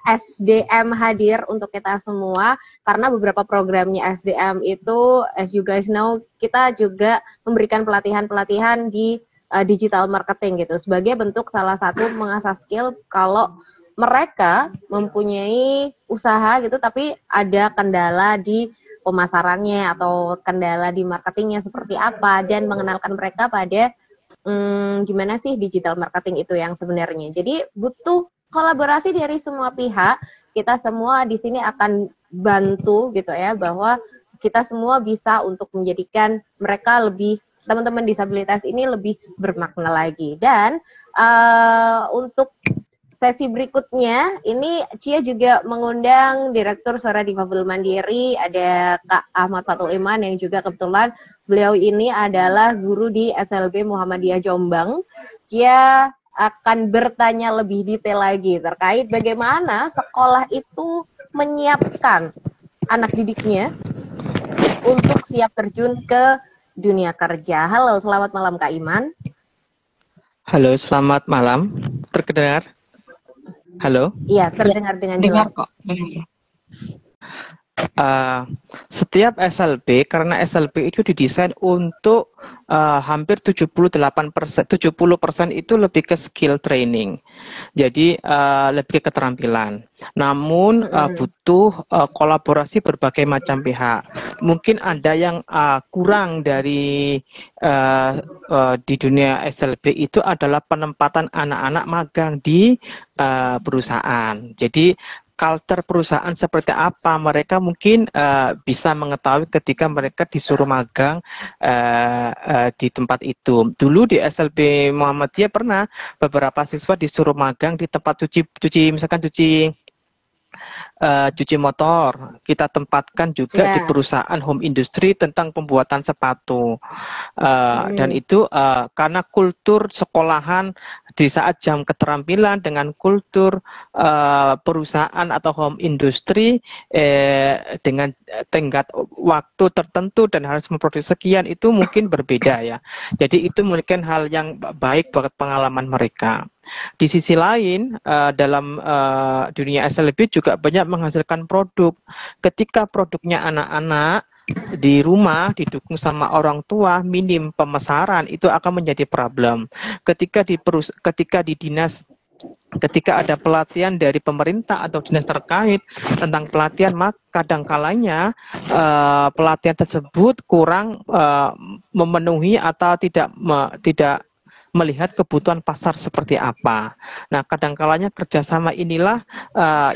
A: SDM hadir untuk kita semua, karena beberapa programnya SDM itu, as you guys know, kita juga memberikan pelatihan-pelatihan di digital marketing gitu, sebagai bentuk salah satu mengasah skill kalau mereka mempunyai usaha gitu, tapi ada kendala di pemasarannya atau kendala di marketingnya seperti apa, dan mengenalkan mereka pada gimana sih digital marketing itu yang sebenarnya. Jadi butuh kolaborasi dari semua pihak. Kita semua di sini akan bantu gitu ya, bahwa kita semua bisa untuk menjadikan mereka lebih, teman-teman disabilitas ini lebih bermakna lagi. Dan untuk sesi berikutnya, ini Cia juga mengundang Direktur Suara Difabel Mandiri, ada Kak Ahmad Fatul Iman, yang juga kebetulan beliau ini adalah guru di SLB Muhammadiyah Jombang. Cia akan bertanya lebih detail lagi terkait bagaimana sekolah itu menyiapkan anak didiknya untuk siap terjun ke dunia kerja. Halo, selamat malam Kak Iman.
D: Halo, selamat malam. Terdengar? Halo?
A: Iya, terdengar dengan jelas.
B: Dengar kok.
D: eh, setiap SLB, karena SLB itu didesain untuk hampir 78%, 70% itu lebih ke skill training. Jadi lebih ke keterampilan. Namun butuh kolaborasi berbagai macam pihak. Mungkin ada yang kurang dari di dunia SLB itu adalah penempatan anak-anak magang di perusahaan. Jadi culture perusahaan seperti apa mereka mungkin bisa mengetahui ketika mereka disuruh magang di tempat itu. Dulu di SLB Muhammadiyah pernah beberapa siswa disuruh magang di tempat misalkan cuci motor. Kita tempatkan juga di perusahaan home industry tentang pembuatan sepatu. Dan itu karena kultur sekolahan di saat jam keterampilan dengan kultur perusahaan atau home industry dengan tenggat waktu tertentu dan harus memproduksi sekian itu mungkin berbeda ya. Jadi itu mungkin hal yang baik buat pengalaman mereka. Di sisi lain, dalam dunia SLB juga banyak menghasilkan produk. Ketika produknya anak-anak di rumah didukung sama orang tua, minim pemasaran itu akan menjadi problem. Ketika di dinas, ketika ada pelatihan dari pemerintah atau dinas terkait tentang pelatihan, maka kadang-kalanya pelatihan tersebut kurang memenuhi atau tidak melihat kebutuhan pasar seperti apa. Nah, kadang-kalanya kerjasama inilah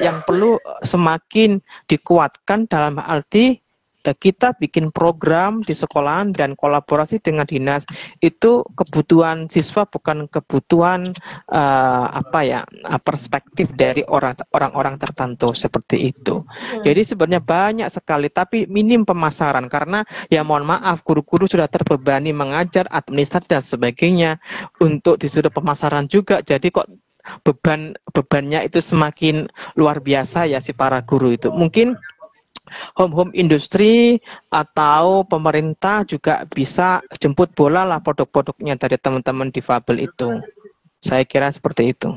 D: yang perlu semakin dikuatkan dalam arti kita bikin program di sekolahan dan kolaborasi dengan dinas. Itu kebutuhan siswa bukan kebutuhan perspektif dari orang-orang tertentu seperti itu. Jadi sebenarnya banyak sekali tapi minim pemasaran karena ya mohon maaf guru-guru sudah terbebani mengajar, administrasi dan sebagainya untuk disuruh pemasaran juga. Jadi kok bebannya itu semakin luar biasa ya si para guru itu. Mungkin home industri atau pemerintah juga bisa jemput bola lah produk-produknya dari teman-teman difabel itu. Saya kira seperti itu.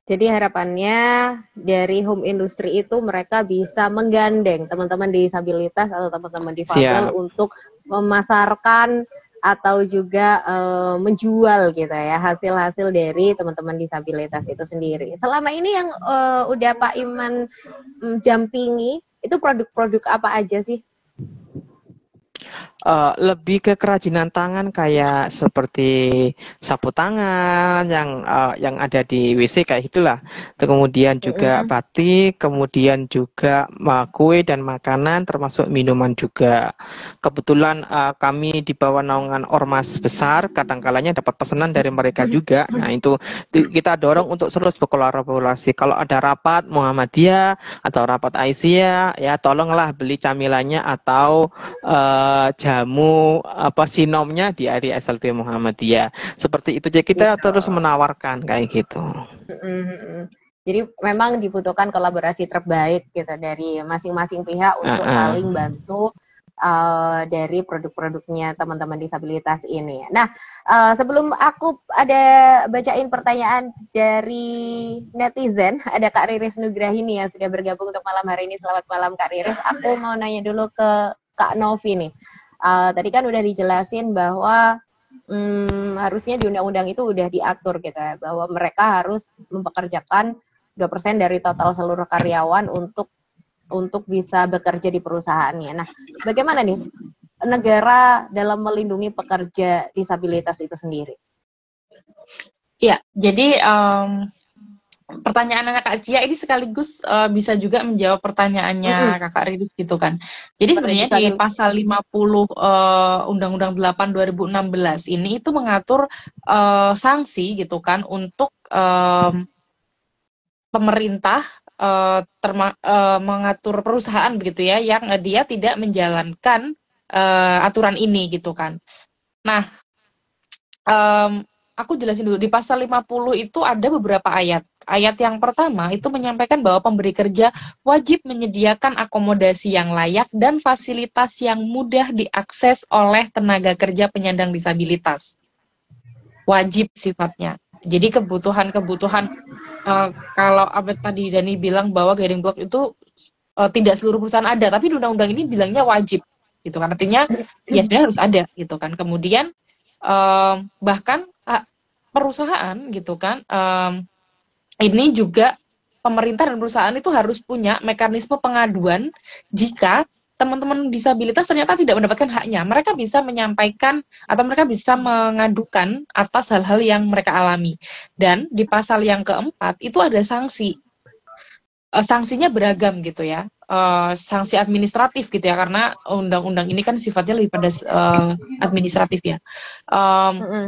A: Jadi harapannya dari home industry itu mereka bisa menggandeng teman-teman disabilitas atau teman-teman difabel untuk memasarkan atau juga menjual gitu ya hasil-hasil dari teman-teman disabilitas itu sendiri. Selama ini yang udah Pak Iman dampingi itu produk-produk apa aja sih?
D: Lebih ke kerajinan tangan kayak seperti sapu tangan yang ada di WC kayak itulah. Kemudian juga batik, kemudian juga kue dan makanan termasuk minuman juga. Kebetulan kami di bawah naungan ormas besar, kadang-kalanya dapat pesanan dari mereka juga. Nah, itu kita dorong untuk terus berkolaborasi. Kalau ada rapat Muhammadiyah atau rapat Aisyah, ya tolonglah beli camilannya atau jamu sinomnya di SLB Muhammadiyah. Seperti itu jadi kita terus menawarkan kayak gitu.
A: Jadi memang dibutuhkan kolaborasi terbaik gitu dari masing-masing pihak untuk saling bantu dari produk-produknya teman-teman disabilitas ini. Nah, sebelum aku ada bacain pertanyaan dari netizen, ada Kak Riris Nugrahini yang sudah bergabung untuk malam hari ini. Selamat malam Kak Riris. Aku mau nanya dulu ke Kak Novi nih. Tadi kan udah dijelasin bahwa harusnya di undang-undang itu udah diatur gitu ya, bahwa mereka harus mempekerjakan 2% dari total seluruh karyawan untuk bisa bekerja di perusahaannya. Nah, bagaimana nih negara dalam melindungi pekerja disabilitas itu sendiri?
B: Ya, jadi pertanyaan Kak Cia ini sekaligus bisa juga menjawab pertanyaannya Kakak Riris gitu kan. Jadi sebenarnya di pasal 50 Undang-Undang 8 2016 ini itu mengatur sanksi gitu kan untuk pemerintah mengatur perusahaan begitu ya yang dia tidak menjalankan aturan ini gitu kan. Nah, aku jelasin dulu di pasal 50 itu ada beberapa ayat. Ayat yang pertama itu menyampaikan bahwa pemberi kerja wajib menyediakan akomodasi yang layak dan fasilitas yang mudah diakses oleh tenaga kerja penyandang disabilitas. Wajib sifatnya. Jadi kebutuhan-kebutuhan kalau Abed tadi Dani bilang bahwa guiding block itu tidak seluruh perusahaan ada, tapi di undang-undang ini bilangnya wajib gitu kan, artinya ya sebenarnya harus ada gitu kan. Kemudian bahkan perusahaan gitu kan, ini juga pemerintah dan perusahaan itu harus punya mekanisme pengaduan jika teman-teman disabilitas ternyata tidak mendapatkan haknya. Mereka bisa menyampaikan atau mereka bisa mengadukan atas hal-hal yang mereka alami. Dan di pasal yang keempat itu ada sanksi. Sanksinya beragam gitu ya. Sanksi administratif gitu ya, karena undang-undang ini kan sifatnya lebih pada administratif ya.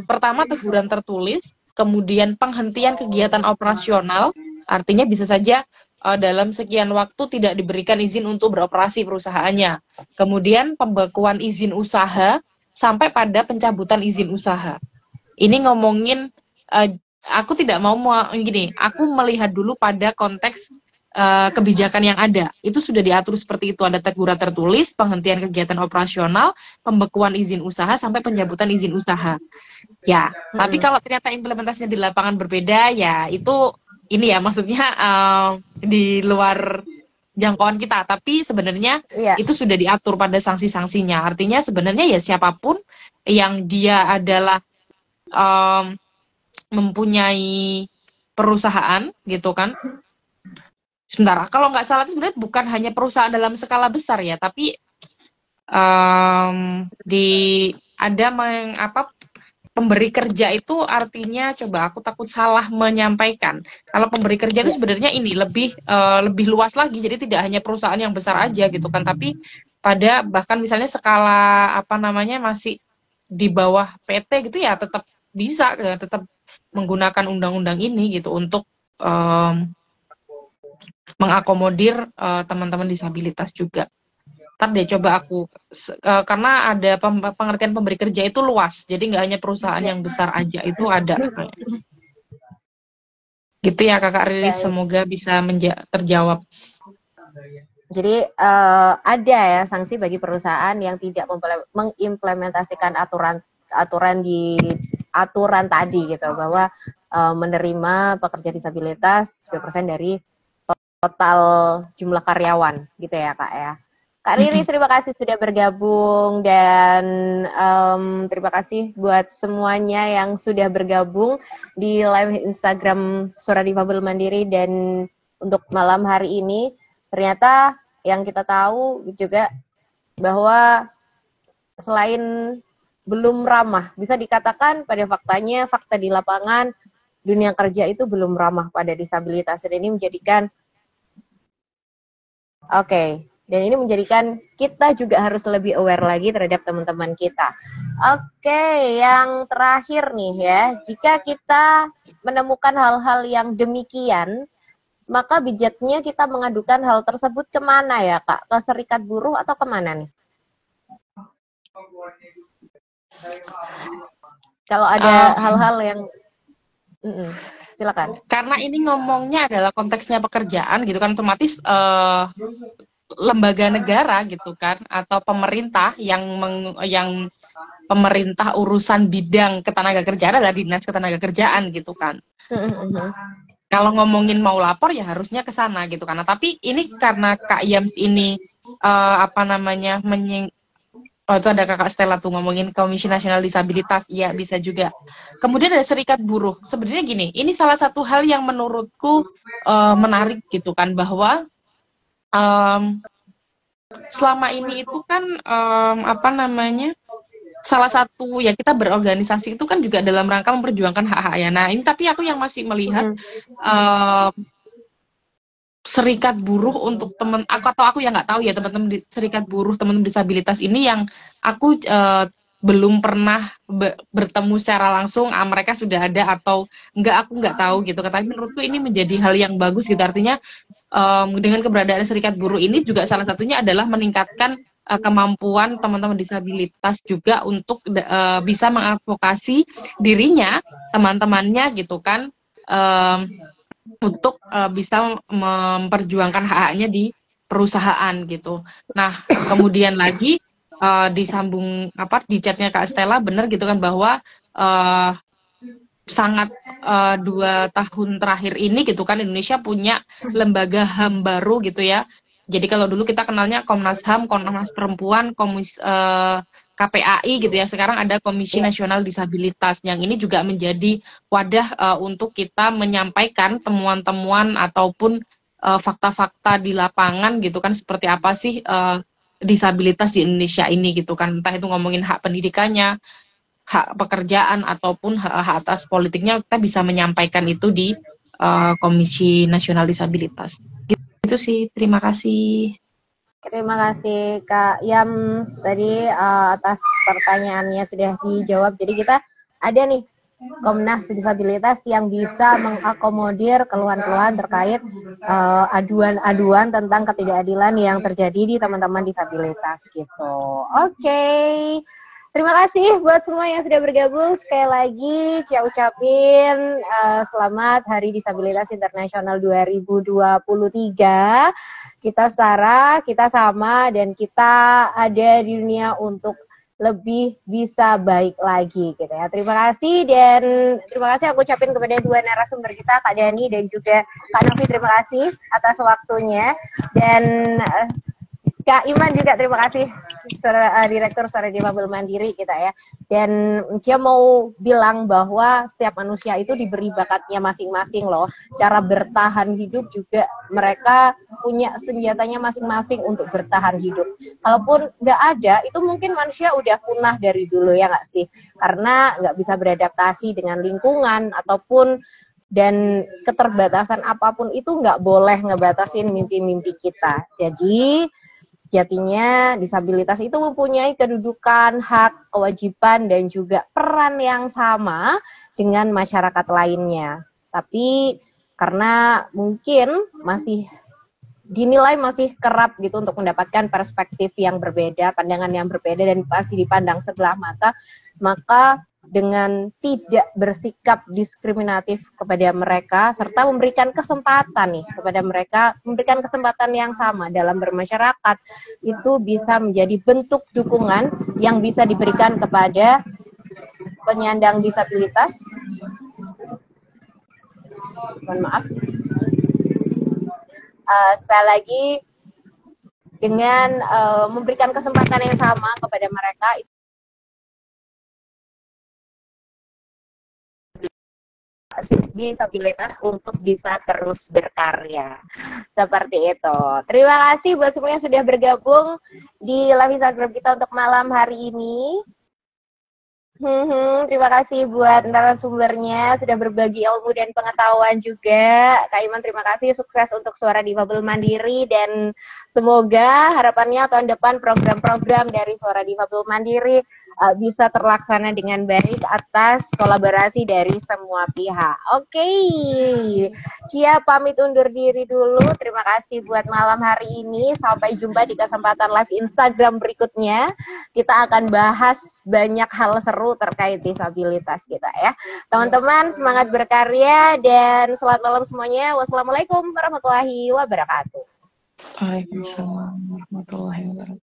B: Pertama, teguran tertulis, kemudian penghentian kegiatan operasional, artinya bisa saja dalam sekian waktu tidak diberikan izin untuk beroperasi perusahaannya. Kemudian pembekuan izin usaha sampai pada pencabutan izin usaha. Ini ngomongin, aku tidak mau gini, aku melihat dulu pada konteks kebijakan yang ada. Itu sudah diatur seperti itu, ada teguran tertulis, penghentian kegiatan operasional, pembekuan izin usaha sampai pencabutan izin usaha. Ya, tapi kalau ternyata implementasinya di lapangan berbeda, ya itu ini ya maksudnya di luar jangkauan kita. Tapi sebenarnya itu sudah diatur pada sanksi-sanksinya. Artinya sebenarnya ya siapapun yang dia adalah mempunyai perusahaan gitu kan. Sebentar, kalau nggak salah itu sebenarnya bukan hanya perusahaan dalam skala besar ya, tapi ada pemberi kerja itu artinya, coba aku takut salah menyampaikan. Kalau pemberi kerja itu sebenarnya ini lebih luas lagi, jadi tidak hanya perusahaan yang besar aja gitu kan, tapi pada bahkan misalnya skala masih di bawah PT gitu ya, tetap bisa tetap menggunakan undang-undang ini gitu untuk mengakomodir teman-teman disabilitas juga. Ntar deh coba aku, karena ada pengertian pemberi kerja itu luas, jadi nggak hanya perusahaan yang besar aja, itu ada. Gitu ya Kakak Riris, semoga bisa terjawab.
A: Jadi ada ya sanksi bagi perusahaan yang tidak mengimplementasikan aturan tadi gitu, bahwa menerima pekerja disabilitas 2% dari total jumlah karyawan gitu ya Kak ya. Kak Riri, terima kasih sudah bergabung, dan terima kasih buat semuanya yang sudah bergabung di live Instagram Suara Difabel Mandiri. Dan untuk malam hari ini, ternyata yang kita tahu juga bahwa selain belum ramah, bisa dikatakan pada faktanya, fakta di lapangan, dunia kerja itu belum ramah pada disabilitas. Dan ini menjadikan dan ini menjadikan kita juga harus lebih aware lagi terhadap teman-teman kita. Yang terakhir nih ya, jika kita menemukan hal-hal yang demikian, maka bijaknya kita mengadukan hal tersebut kemana ya Kak? Ke serikat buruh atau kemana nih? Kalau ada hal-hal yang silakan.
B: Karena ini ngomongnya adalah konteksnya pekerjaan gitu kan, otomatis lembaga negara gitu kan, atau pemerintah yang pemerintah urusan bidang ketenagakerjaan adalah Dinas Ketenagakerjaan gitu kan. Kalau ngomongin mau lapor ya harusnya ke sana gitu kan. Nah, tapi ini karena Kak Yams ini itu ada Kakak Stella tuh ngomongin Komisi Nasional Disabilitas, iya bisa juga. Kemudian ada serikat buruh. Sebenarnya gini, ini salah satu hal yang menurutku menarik gitu kan, bahwa selama ini itu kan salah satu ya kita berorganisasi itu kan juga dalam rangka memperjuangkan hak-hak ya. Nah ini tapi aku yang masih melihat serikat buruh untuk aku yang nggak tahu ya teman-teman serikat buruh teman-teman disabilitas ini yang aku belum pernah bertemu secara langsung, mereka sudah ada atau enggak aku nggak tahu gitu. Tapi menurutku ini menjadi hal yang bagus gitu, artinya dengan keberadaan serikat buruh ini juga salah satunya adalah meningkatkan kemampuan teman-teman disabilitas juga untuk bisa mengadvokasi dirinya, teman-temannya gitu kan, untuk bisa memperjuangkan hak-haknya di perusahaan gitu. Nah kemudian lagi disambung di chatnya Kak Stella, benar gitu kan, bahwa sangat 2 tahun terakhir ini gitu kan Indonesia punya lembaga HAM baru gitu ya, Jadi kalau dulu kita kenalnya Komnas HAM, Komnas Perempuan, KPAI gitu ya. Sekarang ada Komisi Nasional Disabilitas. Yang ini juga menjadi wadah untuk kita menyampaikan temuan-temuan ataupun fakta-fakta di lapangan gitu kan, seperti apa sih disabilitas di Indonesia ini gitu kan. Entah itu ngomongin hak pendidikannya, hak pekerjaan ataupun hak atas politiknya, kita bisa menyampaikan itu di Komisi Nasional Disabilitas. Gitu sih. Terima kasih.
A: Terima kasih Kak Yam tadi atas pertanyaannya sudah dijawab. Jadi kita ada nih Komnas Disabilitas yang bisa mengakomodir keluhan-keluhan terkait aduan-aduan tentang ketidakadilan yang terjadi di teman-teman disabilitas gitu. Oke. Terima kasih buat semua yang sudah bergabung. Sekali lagi Cia ucapin selamat Hari Disabilitas Internasional 2023. Kita setara, kita sama, dan kita ada di dunia untuk lebih bisa baik lagi gitu ya. Terima kasih, dan terima kasih aku ucapin kepada dua narasumber kita, Kak Dani dan juga Kak Novi. Terima kasih atas waktunya, dan Kak Iman juga terima kasih, Direktur Suara Difabel Mandiri kita ya. Dan Cia mau bilang bahwa setiap manusia itu diberi bakatnya masing-masing loh. Cara bertahan hidup juga mereka punya senjatanya masing-masing untuk bertahan hidup. Kalaupun nggak ada, itu mungkin manusia udah punah dari dulu ya nggak sih? Karena nggak bisa beradaptasi dengan lingkungan ataupun dan keterbatasan apapun itu nggak boleh ngebatasin mimpi-mimpi kita. Jadi sejatinya disabilitas itu mempunyai kedudukan, hak, kewajiban, dan juga peran yang sama dengan masyarakat lainnya. Tapi karena mungkin masih dinilai masih kerap gitu untuk mendapatkan perspektif yang berbeda, pandangan yang berbeda, dan pasti dipandang sebelah mata, maka dengan tidak bersikap diskriminatif kepada mereka serta memberikan kesempatan nih kepada mereka, memberikan kesempatan yang sama dalam bermasyarakat, itu bisa menjadi bentuk dukungan yang bisa diberikan kepada penyandang disabilitas. Mohon maaf. Sekali lagi dengan memberikan kesempatan yang sama kepada mereka, disabilitas untuk bisa terus berkarya. Seperti itu. Terima kasih buat semua yang sudah bergabung di live Instagram kita untuk malam hari ini. Terima kasih buat narasumbernya sudah berbagi ilmu dan pengetahuan juga. Kak Iman, terima kasih, sukses untuk Suara Difabel Mandiri, dan semoga harapannya tahun depan program-program dari Suara Difabel Mandiri bisa terlaksana dengan baik atas kolaborasi dari semua pihak. Oke, Cia pamit undur diri dulu. Terima kasih buat malam hari ini. Sampai jumpa di kesempatan live Instagram berikutnya. Kita akan bahas banyak hal seru terkait disabilitas kita ya. Teman-teman semangat berkarya dan selamat malam semuanya. Wassalamualaikum warahmatullahi wabarakatuh.
B: Waalaikumsalam warahmatullahi wabarakatuh.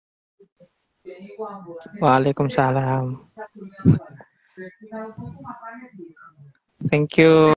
D: Waalaikumsalam. Thank you.